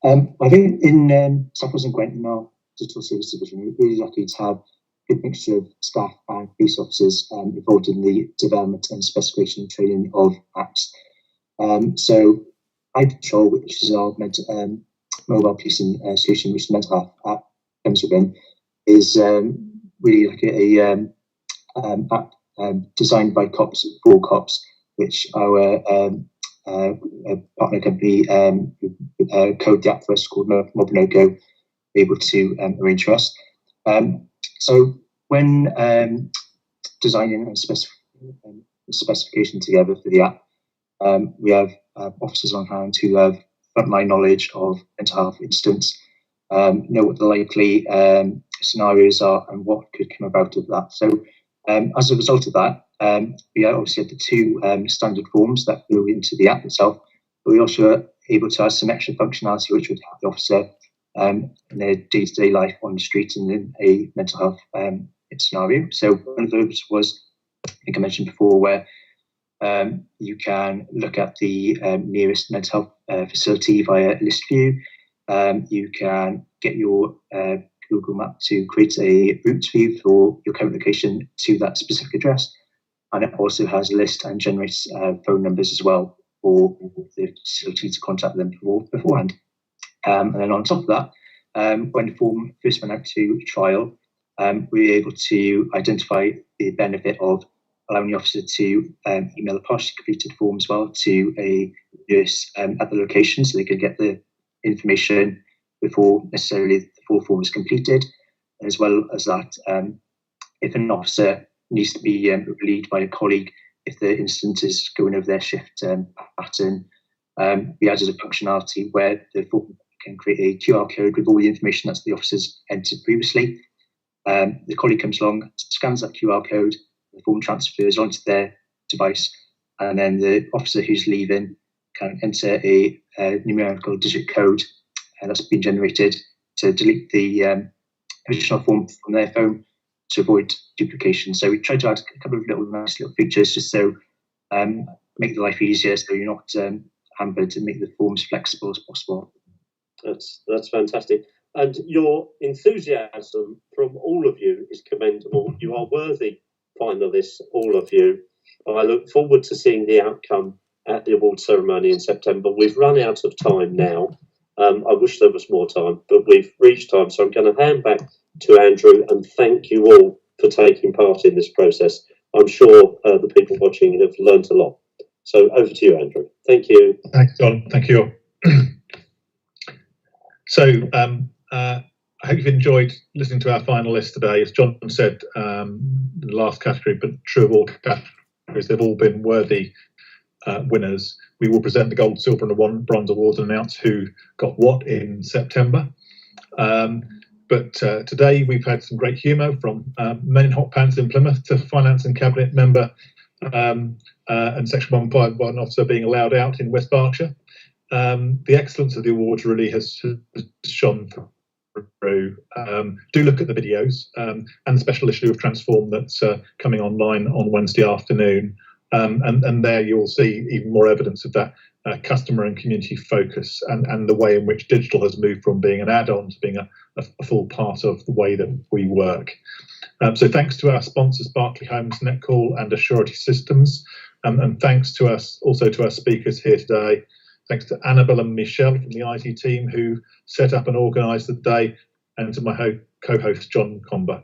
I think in South Wales and Gwent, in our digital service division, we're really lucky to have a good mixture of staff and police officers involved in the development and specification and training of apps. So iPatrol, which is our mobile policing solution, which the mental health app comes within, is really like a app designed by cops for cops, which our partner company code the app for us called Mobinoco, able to arrange for us. So when designing a specification together for the app, we have officers on hand who have frontline knowledge of mental health incidents, know what the likely scenarios are and what could come about of that. So as a result of that, we obviously have the two standard forms that go into the app itself, but we also are able to add some extra functionality which would help the officer in their day-to-day life on the street and in a mental health scenario. So one of those was, I think I mentioned before, where You can look at the nearest mental health facility via list view. You can get your Google Map to create a route view for your current location to that specific address. And it also has a list and generates phone numbers as well for the facility to contact them beforehand. And then on top of that, when the form first went out to trial, we were able to identify the benefit of allowing the officer to email a partially completed form as well to a nurse at the location, so they could get the information before necessarily the full form is completed. As well as that, if an officer needs to be relieved by a colleague if the incident is going over their shift pattern, we added a functionality where the form can create a QR code with all the information that the officers entered previously. The colleague comes along, scans that QR code, the form transfers onto their device, and then the officer who's leaving can enter a numerical digit code that's been generated to delete the original form from their phone to avoid duplication. So we tried to add a couple of nice little features just so make the life easier, so you're not hampered, and make the forms flexible as possible. That's fantastic. And your enthusiasm from all of you is commendable. You are worthy finalists, all of you. I look forward to seeing the outcome at the award ceremony in September. We've run out of time now. I wish there was more time, but we've reached time. So I'm going to hand back to Andrew and thank you all for taking part in this process. I'm sure the people watching have learnt a lot. So over to you, Andrew. Thank you. Thanks, John. Thank you. So I hope you've enjoyed listening to our finalists today. As John said, the last category, but true of all categories, they've all been worthy winners. We will present the gold, silver and the bronze awards and announce who got what in September. But today we've had some great humour from Men in Hot Pants in Plymouth to Finance and Cabinet member and Section 151 officer being allowed out in West Berkshire. The excellence of the awards really has shone through. Do look at the videos and the special issue of Transform that's coming online on Wednesday afternoon. And there you'll see even more evidence of that customer and community focus and the way in which digital has moved from being an add-on to being a full part of the way that we work. So thanks to our sponsors, Berkeley Homes, Netcall and Assurity Systems. And thanks to us, also to our speakers here today. Thanks to Annabelle and Michelle from the IT team who set up and organised the day, and to my co-host John Comber.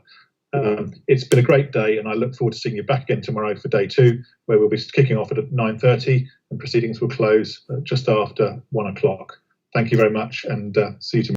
It's been a great day, and I look forward to seeing you back again tomorrow for day 2, where we'll be kicking off at 9:30 and proceedings will close just after 1 o'clock. Thank you very much, and see you tomorrow.